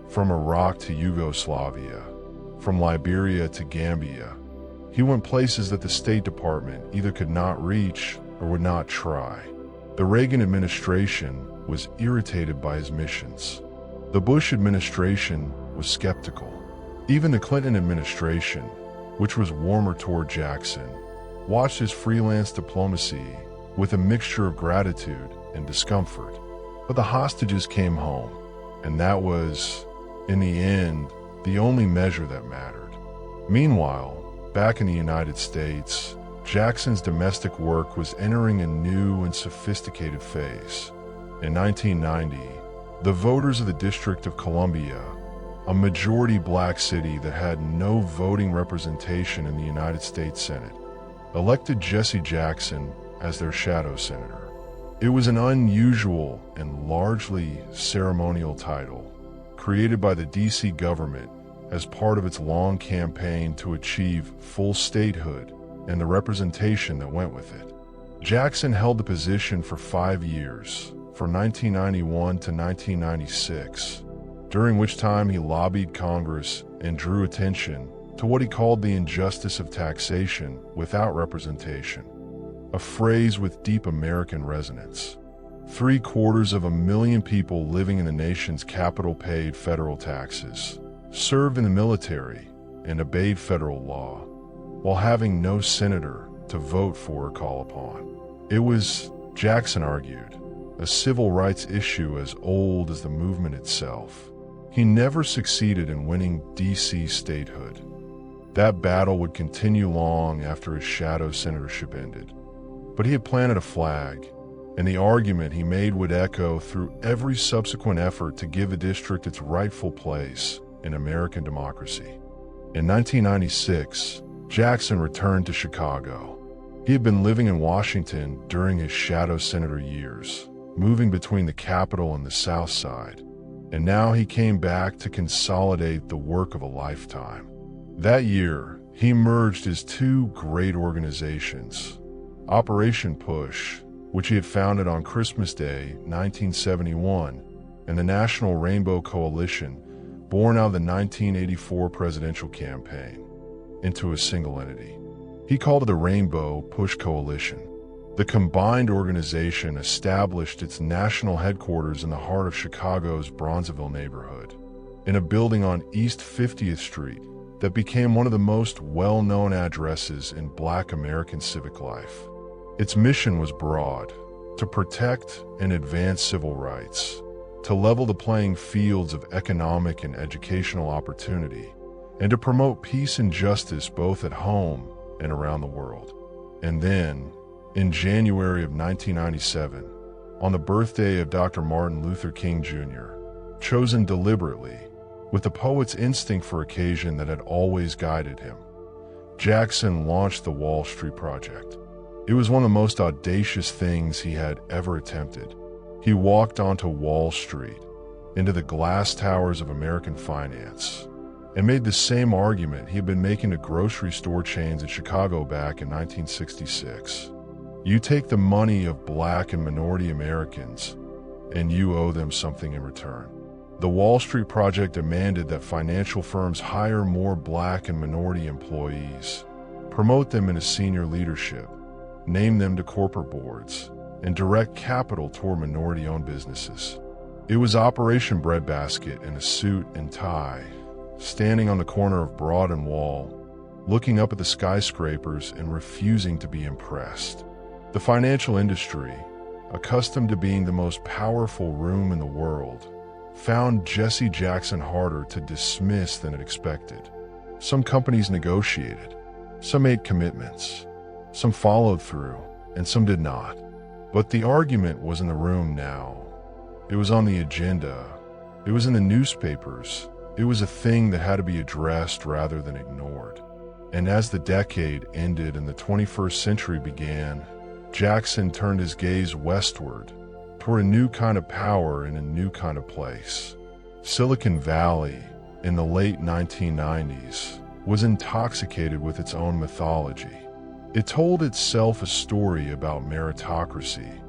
Speaker 1: from Iraq to Yugoslavia, from Liberia to Gambia, he went places that the State Department either could not reach or would not try. The Reagan administration was irritated by his missions. The Bush administration was skeptical. Even the Clinton administration, which was warmer toward Jackson, watched his freelance diplomacy with a mixture of gratitude and discomfort. But the hostages came home, and that was, in the end, the only measure that mattered. Meanwhile, back in the United States, Jackson's domestic work was entering a new and sophisticated phase. In 1990, the voters of the District of Columbia, a majority black city that had no voting representation in the United States Senate, elected Jesse Jackson as their shadow senator. It was an unusual and largely ceremonial title, created by the D.C. government as part of its long campaign to achieve full statehood and the representation that went with it. Jackson held the position for 5 years, from 1991 to 1996, during which time he lobbied Congress and drew attention to what he called the injustice of taxation without representation, a phrase with deep American resonance. 750,000 people living in the nation's capital paid federal taxes, served in the military, and obeyed federal law, while having no senator to vote for or call upon. It was, Jackson argued, a civil rights issue as old as the movement itself. He never succeeded in winning D.C. statehood. That battle would continue long after his shadow senatorship ended. But he had planted a flag, and the argument he made would echo through every subsequent effort to give the district its rightful place in American democracy. In 1996, Jackson returned to Chicago. He had been living in Washington during his shadow senator years, moving between the Capitol and the South Side, and now he came back to consolidate the work of a lifetime. That year, he merged his two great organizations, Operation Push, which he had founded on Christmas Day, 1971, and the National Rainbow Coalition, born out of the 1984 presidential campaign, into a single entity. He called it the Rainbow Push Coalition. The combined organization established its national headquarters in the heart of Chicago's Bronzeville neighborhood, in a building on East 50th Street that became one of the most well-known addresses in Black American civic life. Its mission was broad: to protect and advance civil rights, to level the playing fields of economic and educational opportunity, and to promote peace and justice both at home and around the world. And then, in January of 1997, on the birthday of Dr. Martin Luther King Jr., chosen deliberately, with the poet's instinct for occasion that had always guided him, Jackson launched the Wall Street Project. It was one of the most audacious things he had ever attempted. He walked onto Wall Street, into the glass towers of American finance, and made the same argument he had been making to grocery store chains in Chicago back in 1966. You take the money of Black and minority Americans, and you owe them something in return. The Wall Street Project demanded that financial firms hire more Black and minority employees, promote them into senior leadership, name them to corporate boards, and direct capital toward minority-owned businesses. It was Operation Breadbasket in a suit and tie, standing on the corner of Broad and Wall, looking up at the skyscrapers and refusing to be impressed. The financial industry, accustomed to being the most powerful room in the world, found Jesse Jackson harder to dismiss than it expected. Some companies negotiated, some made commitments, some followed through, and some did not. But the argument was in the room now. It was on the agenda. It was in the newspapers. It was a thing that had to be addressed rather than ignored. And as the decade ended and the 21st century began, Jackson turned his gaze westward, toward a new kind of power in a new kind of place. Silicon Valley, in the late 1990s, was intoxicated with its own mythology. It told itself a story about meritocracy,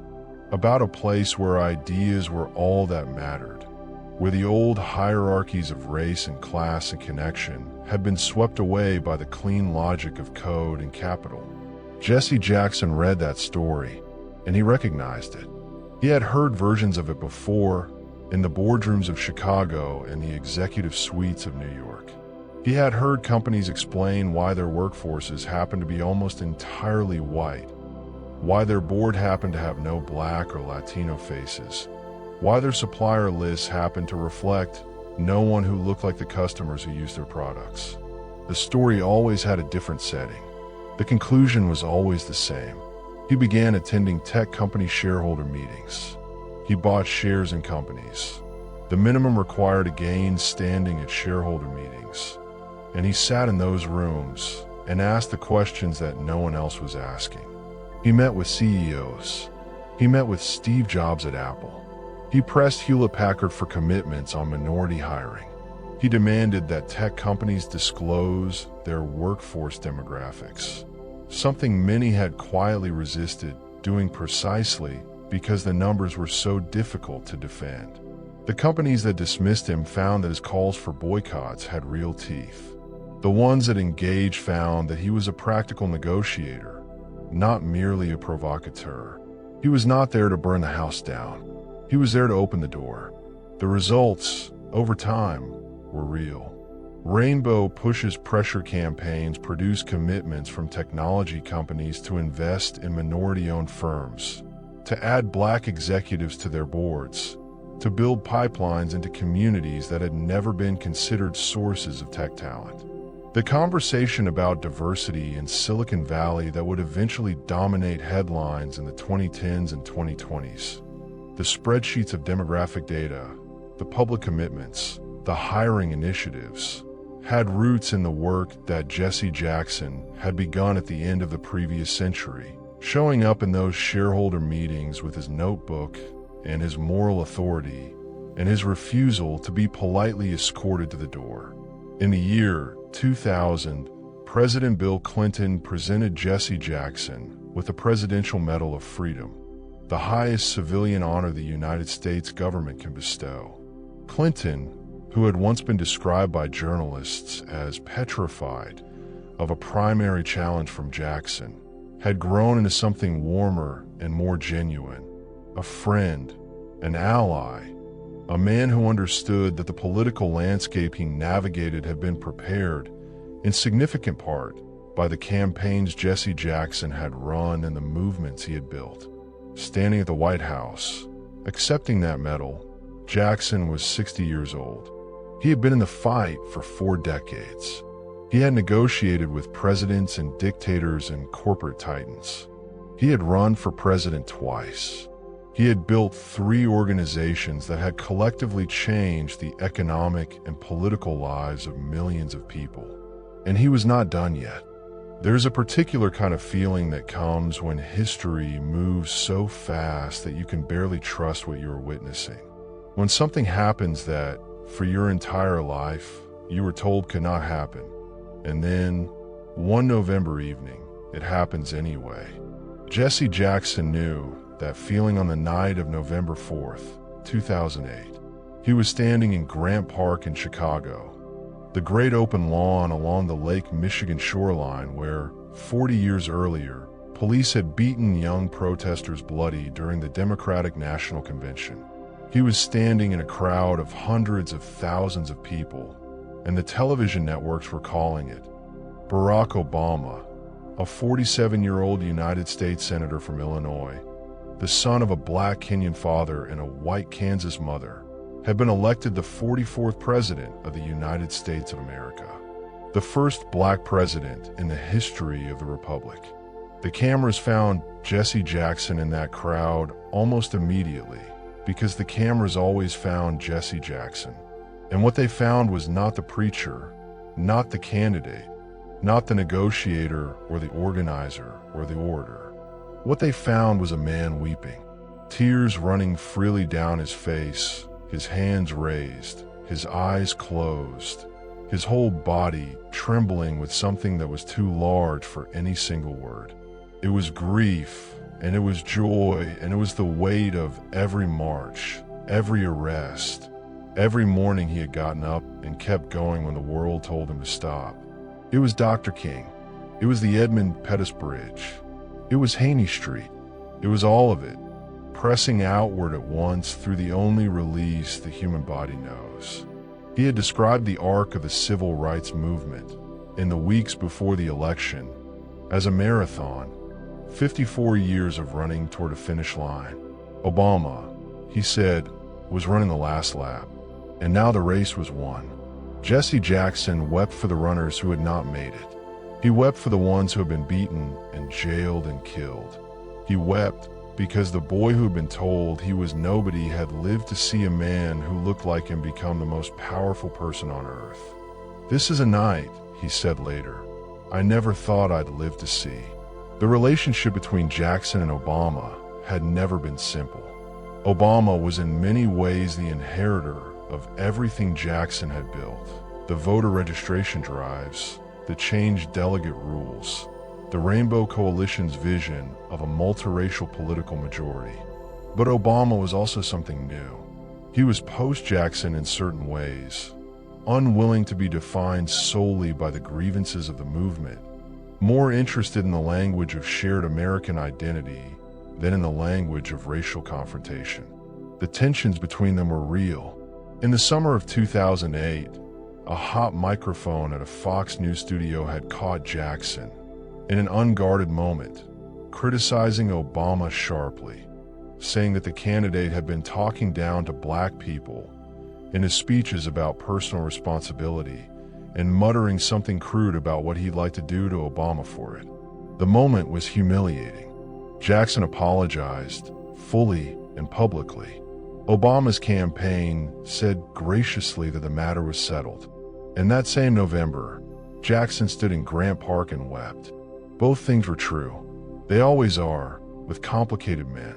Speaker 1: about a place where ideas were all that mattered, where the old hierarchies of race and class and connection had been swept away by the clean logic of code and capital. Jesse Jackson read that story, and he recognized it. He had heard versions of it before, in the boardrooms of Chicago and the executive suites of New York. He had heard companies explain why their workforces happened to be almost entirely white, why their board happened to have no Black or Latino faces, why their supplier lists happened to reflect no one who looked like the customers who used their products. The story always had a different setting. The conclusion was always the same. He began attending tech company shareholder meetings. He bought shares in companies. The minimum required to gain standing at shareholder meetings. And he sat in those rooms and asked the questions that no one else was asking. He met with CEOs. He met with Steve Jobs at Apple. He pressed Hewlett-Packard for commitments on minority hiring. He demanded that tech companies disclose their workforce demographics, something many had quietly resisted doing precisely because the numbers were so difficult to defend. The companies that dismissed him found that his calls for boycotts had real teeth. The ones that engaged found that he was a practical negotiator, not merely a provocateur. He was not there to burn the house down. He was there to open the door. The results, over time, were real. Rainbow Push's pressure campaigns produced commitments from technology companies to invest in minority-owned firms, to add black executives to their boards, to build pipelines into communities that had never been considered sources of tech talent. The conversation about diversity in Silicon Valley that would eventually dominate headlines in the 2010s and 2020s. The spreadsheets of demographic data, the public commitments, the hiring initiatives, had roots in the work that Jesse Jackson had begun at the end of the previous century, showing up in those shareholder meetings with his notebook and his moral authority and his refusal to be politely escorted to the door. In the year 2000, President Bill Clinton presented Jesse Jackson with the Presidential Medal of Freedom, the highest civilian honor the United States government can bestow. Clinton, who had once been described by journalists as petrified of a primary challenge from Jackson, had grown into something warmer and more genuine, a friend, an ally, a man who understood that the political landscape he navigated had been prepared, in significant part, by the campaigns Jesse Jackson had run and the movements he had built. Standing at the White House, accepting that medal, Jackson was 60 years old. He had been in the fight for 4 decades. He had negotiated with presidents and dictators and corporate titans. He had run for president twice. He had built 3 organizations that had collectively changed the economic and political lives of millions of people. And he was not done yet. There's a particular kind of feeling that comes when history moves so fast that you can barely trust what you're witnessing. When something happens that, for your entire life, you were told could not happen, and then, one November evening, it happens anyway. Jesse Jackson knew that feeling on the night of November 4th, 2008. He was standing in Grant Park in Chicago, the great open lawn along the Lake Michigan shoreline where, 40 years earlier, police had beaten young protesters bloody during the Democratic National Convention. He was standing in a crowd of hundreds of thousands of people, and the television networks were calling it. Barack Obama, a 47-year-old United States Senator from Illinois, the son of a black Kenyan father and a white Kansas mother, had been elected the 44th President of the United States of America, the first black president in the history of the Republic. The cameras found Jesse Jackson in that crowd almost immediately, because the cameras always found Jesse Jackson. And what they found was not the preacher, not the candidate, not the negotiator or the organizer or the orator. What they found was a man weeping, tears running freely down his face, his hands raised, his eyes closed, his whole body trembling with something that was too large for any single word. It was grief, and it was joy, and it was the weight of every march, every arrest, every morning he had gotten up and kept going when the world told him to stop. It was Dr. King. It was the Edmund Pettus Bridge. It was Haynie Street. It was all of it, pressing outward at once through the only release the human body knows. He had described the arc of the civil rights movement in the weeks before the election as a marathon, 54 years of running toward a finish line. Obama, he said, was running the last lap, and now the race was won. Jesse Jackson wept for the runners who had not made it. He wept for the ones who had been beaten and jailed and killed. He wept because the boy who had been told he was nobody had lived to see a man who looked like him become the most powerful person on earth. "This is a night," he said later, "I never thought I'd live to see." The relationship between Jackson and Obama had never been simple. Obama was in many ways the inheritor of everything Jackson had built: the voter registration drives, the changed delegate rules, the Rainbow Coalition's vision of a multiracial political majority. But Obama was also something new. He was post-Jackson in certain ways, unwilling to be defined solely by the grievances of the movement, more interested in the language of shared American identity than in the language of racial confrontation. The tensions between them were real. In the summer of 2008, a hot microphone at a Fox News studio had caught Jackson in an unguarded moment, criticizing Obama sharply, saying that the candidate had been talking down to black people in his speeches about personal responsibility and muttering something crude about what he'd like to do to Obama for it. The moment was humiliating. Jackson apologized, fully and publicly. Obama's campaign said graciously that the matter was settled. And that same November, Jackson stood in Grant Park and wept. Both things were true. They always are, with complicated men.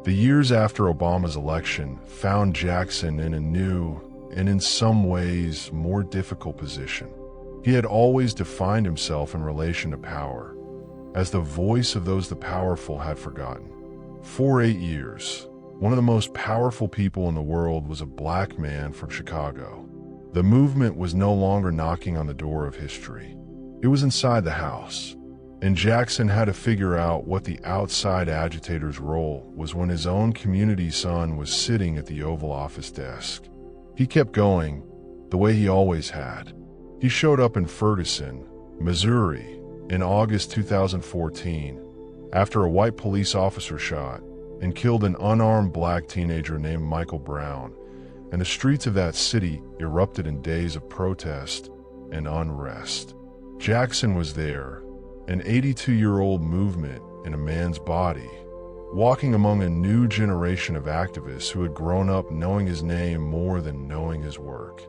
Speaker 1: The years after Obama's election found Jackson in a new, and in some ways more difficult position. He had always defined himself in relation to power, as the voice of those the powerful had forgotten. For 8 years, one of the most powerful people in the world was a black man from Chicago. The movement was no longer knocking on the door of history. It was inside the house. And Jackson had to figure out what the outside agitator's role was when his own community son was sitting at the Oval Office desk. He kept going, the way he always had. He showed up in Ferguson, Missouri, in August 2014, after a white police officer shot and killed an unarmed black teenager named Michael Brown, and the streets of that city erupted in days of protest and unrest. Jackson was there, an 82-year-old movement in a man's body, walking among a new generation of activists who had grown up knowing his name more than knowing his work.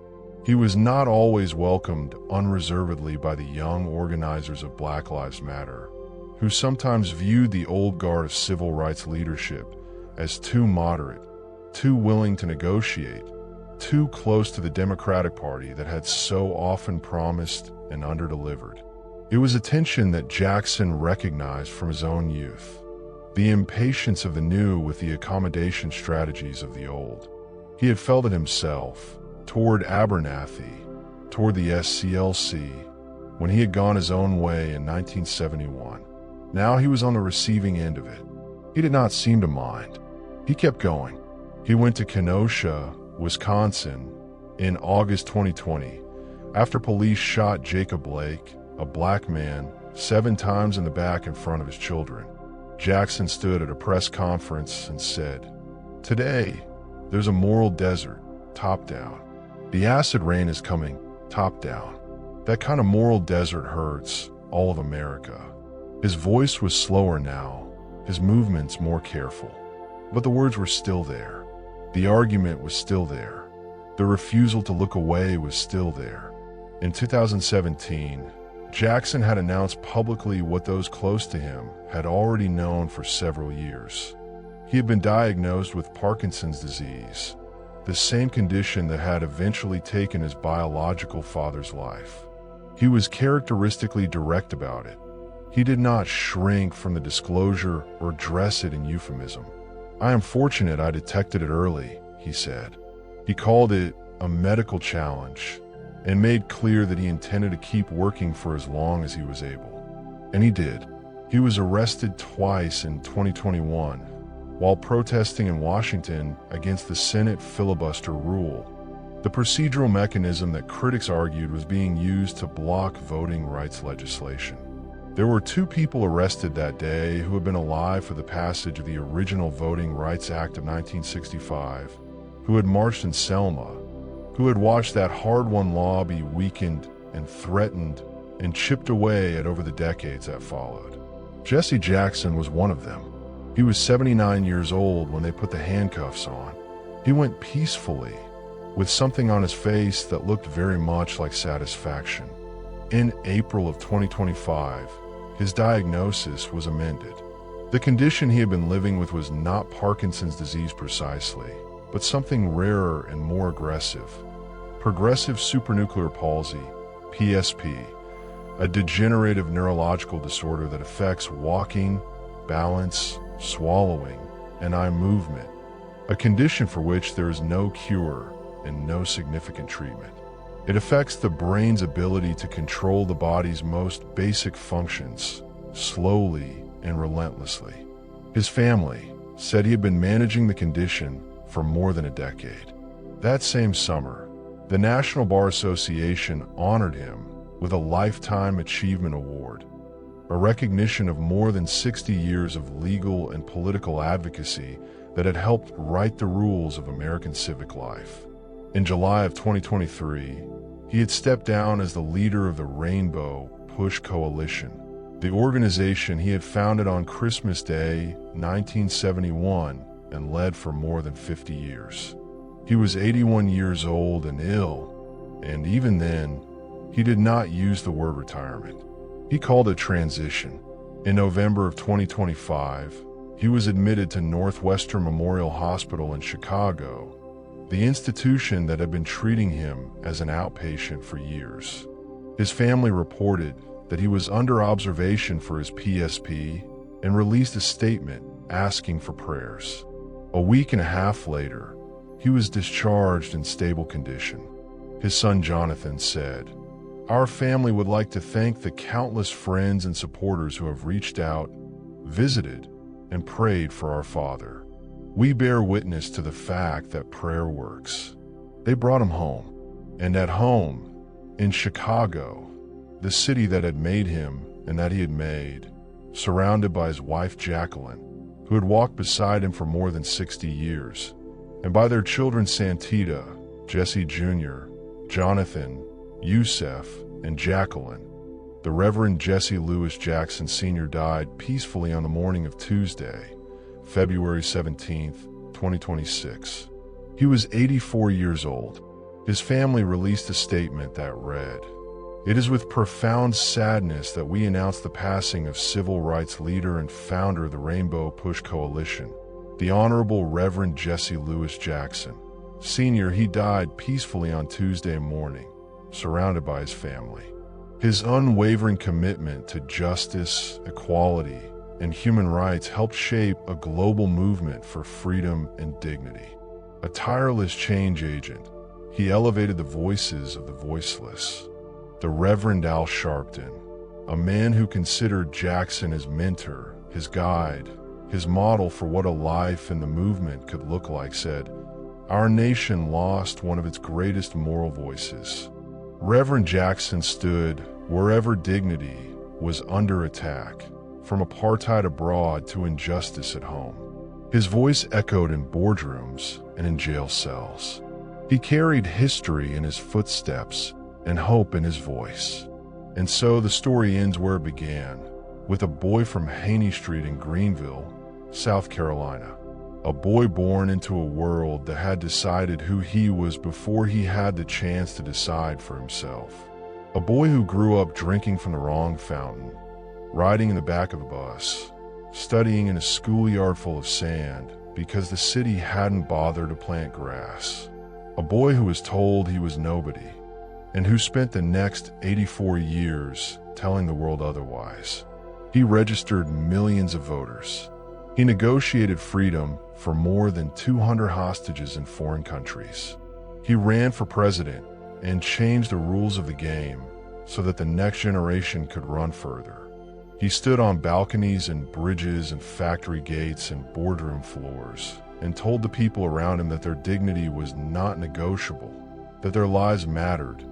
Speaker 1: He was not always welcomed unreservedly by the young organizers of Black Lives Matter, who sometimes viewed the old guard of civil rights leadership as too moderate, too willing to negotiate, too close to the Democratic Party that had so often promised and underdelivered. It was a tension that Jackson recognized from his own youth, the impatience of the new with the accommodation strategies of the old. He had felt it himself, toward Abernathy, toward the SCLC, when he had gone his own way in 1971. Now he was on the receiving end of it. He did not seem to mind. He kept going. He went to Kenosha, Wisconsin, in August 2020, after police shot Jacob Blake, a black man, 7 times in the back in front of his children. Jackson stood at a press conference and said, "Today, there's a moral desert, top down. The acid rain is coming, top down. That kind of moral desert hurts all of America." His voice was slower now, his movements more careful. But the words were still there. The argument was still there. The refusal to look away was still there. In 2017, Jackson had announced publicly what those close to him had already known for several years. He had been diagnosed with Parkinson's disease, the same condition that had eventually taken his biological father's life. He was characteristically direct about it. He did not shrink from the disclosure or dress it in euphemism. "I am fortunate I detected it early," he said. He called it a medical challenge and made clear that he intended to keep working for as long as he was able. And he did. He was arrested twice in 2021 while protesting in Washington against the Senate filibuster rule, the procedural mechanism that critics argued was being used to block voting rights legislation. There were 2 people arrested that day who had been alive for the passage of the original Voting Rights Act of 1965, who had marched in Selma, who had watched that hard-won law be weakened and threatened and chipped away at over the decades that followed. Jesse Jackson was one of them. He was 79 years old when they put the handcuffs on. He went peacefully, with something on his face that looked very much like satisfaction. In April of 2025, his diagnosis was amended. The condition he had been living with was not Parkinson's disease precisely, but something rarer and more aggressive. Progressive supranuclear palsy, PSP, a degenerative neurological disorder that affects walking, balance, swallowing, and eye movement, a condition for which there is no cure and no significant treatment. It affects the brain's ability to control the body's most basic functions, slowly and relentlessly. His family said he had been managing the condition for more than a decade. That same summer, the National Bar Association honored him with a Lifetime Achievement Award, a recognition of more than 60 years of legal and political advocacy that had helped write the rules of American civic life. In July of 2023, he had stepped down as the leader of the Rainbow Push Coalition, the organization he had founded on Christmas Day, 1971, and led for more than 50 years. He was 81 years old and ill, and even then, he did not use the word retirement. He called it transition. In November of 2025, he was admitted to Northwestern Memorial Hospital in Chicago, the institution that had been treating him as an outpatient for years. His family reported that he was under observation for his PSP and released a statement asking for prayers. A week and a half later, he was discharged in stable condition. His son Jonathan said, "Our family would like to thank the countless friends and supporters who have reached out, visited, and prayed for our father. We bear witness to the fact that prayer works." They brought him home. And at home, in Chicago, the city that had made him and that he had made, surrounded by his wife Jacqueline, who had walked beside him for more than 60 years, and by their children Santita, Jesse Jr., Jonathan, Yusef, and Jacqueline. The Reverend Jesse Jackson Sr. died peacefully on the morning of Tuesday, February 17, 2026. He was 84 years old. His family released a statement that read, "It is with profound sadness that we announce the passing of civil rights leader and founder of the Rainbow Push Coalition, the Honorable Reverend Jesse Jackson, Sr. He died peacefully on Tuesday morning, surrounded by his family. His unwavering commitment to justice, equality, and human rights helped shape a global movement for freedom and dignity. A tireless change agent, he elevated the voices of the voiceless." The Reverend Al Sharpton, a man who considered Jackson his mentor, his guide, his model for what a life in the movement could look like, said, "Our nation lost one of its greatest moral voices." Reverend Jackson stood wherever dignity was under attack, from apartheid abroad to injustice at home. His voice echoed in boardrooms and in jail cells. He carried history in his footsteps and hope in his voice. And so the story ends where it began, with a boy from Haynie Street in Greenville, South Carolina. A boy born into a world that had decided who he was before he had the chance to decide for himself. A boy who grew up drinking from the wrong fountain, riding in the back of a bus, studying in a schoolyard full of sand because the city hadn't bothered to plant grass. A boy who was told he was nobody, and who spent the next 84 years telling the world otherwise. He registered millions of voters. He negotiated freedom for more than 200 hostages in foreign countries. He ran for president and changed the rules of the game so that the next generation could run further. He stood on balconies and bridges and factory gates and boardroom floors and told the people around him that their dignity was not negotiable, that their lives mattered,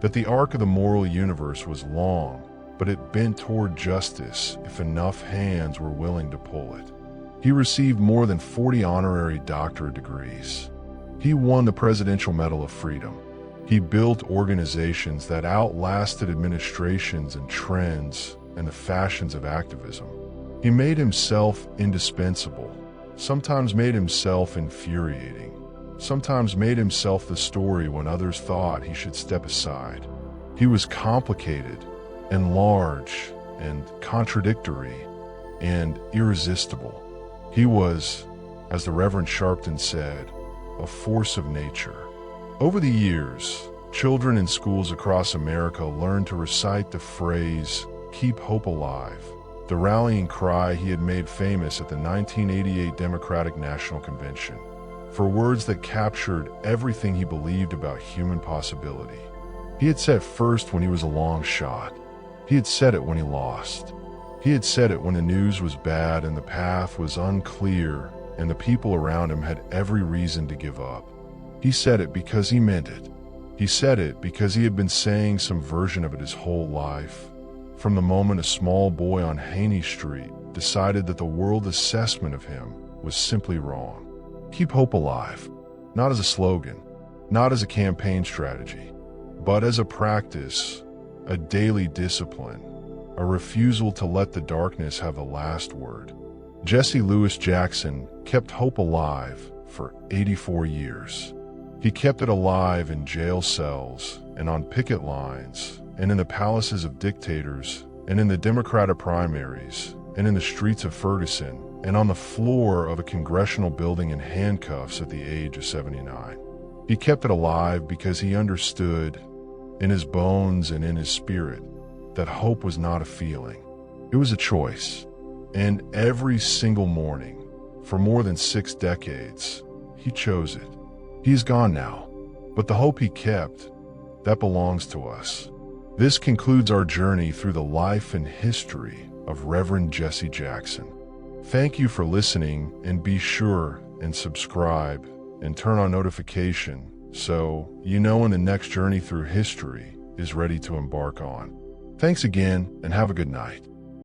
Speaker 1: that the arc of the moral universe was long, but it bent toward justice if enough hands were willing to pull it. He received more than 40 honorary doctorate degrees. He won the Presidential Medal of Freedom, He built organizations that outlasted administrations and trends and the fashions of activism. He made himself indispensable, sometimes made himself infuriating, sometimes made himself the story when others thought he should step aside. He was complicated and large and contradictory and irresistible. He was, as the Reverend Sharpton said, a force of nature. Over the years, children in schools across America learned to recite the phrase, "Keep hope alive," the rallying cry he had made famous at the 1988 Democratic National Convention, for words that captured everything he believed about human possibility. He had said it first when he was a long shot. He had said it when he lost. He had said it when the news was bad and the path was unclear and the people around him had every reason to give up. He said it because he meant it. He said it because he had been saying some version of it his whole life, from the moment a small boy on Haynie Street decided that the world assessment of him was simply wrong. Keep hope alive, not as a slogan, not as a campaign strategy, but as a practice, a daily discipline, a refusal to let the darkness have the last word. Jesse Louis Jackson kept hope alive for 84 years. He kept it alive in jail cells and on picket lines and in the palaces of dictators and in the Democratic primaries and in the streets of Ferguson and on the floor of a congressional building in handcuffs at the age of 79. He kept it alive because he understood, in his bones and in his spirit, that hope was not a feeling. It was a choice. And every single morning, for more than 6 decades, he chose it. He is gone now, but the hope he kept, that belongs to us. This concludes our journey through the life and history of Reverend Jesse Jackson. Thank you for listening, and be sure and subscribe and turn on notification so you know when the next journey through history is ready to embark on. Thanks again, and have a good night.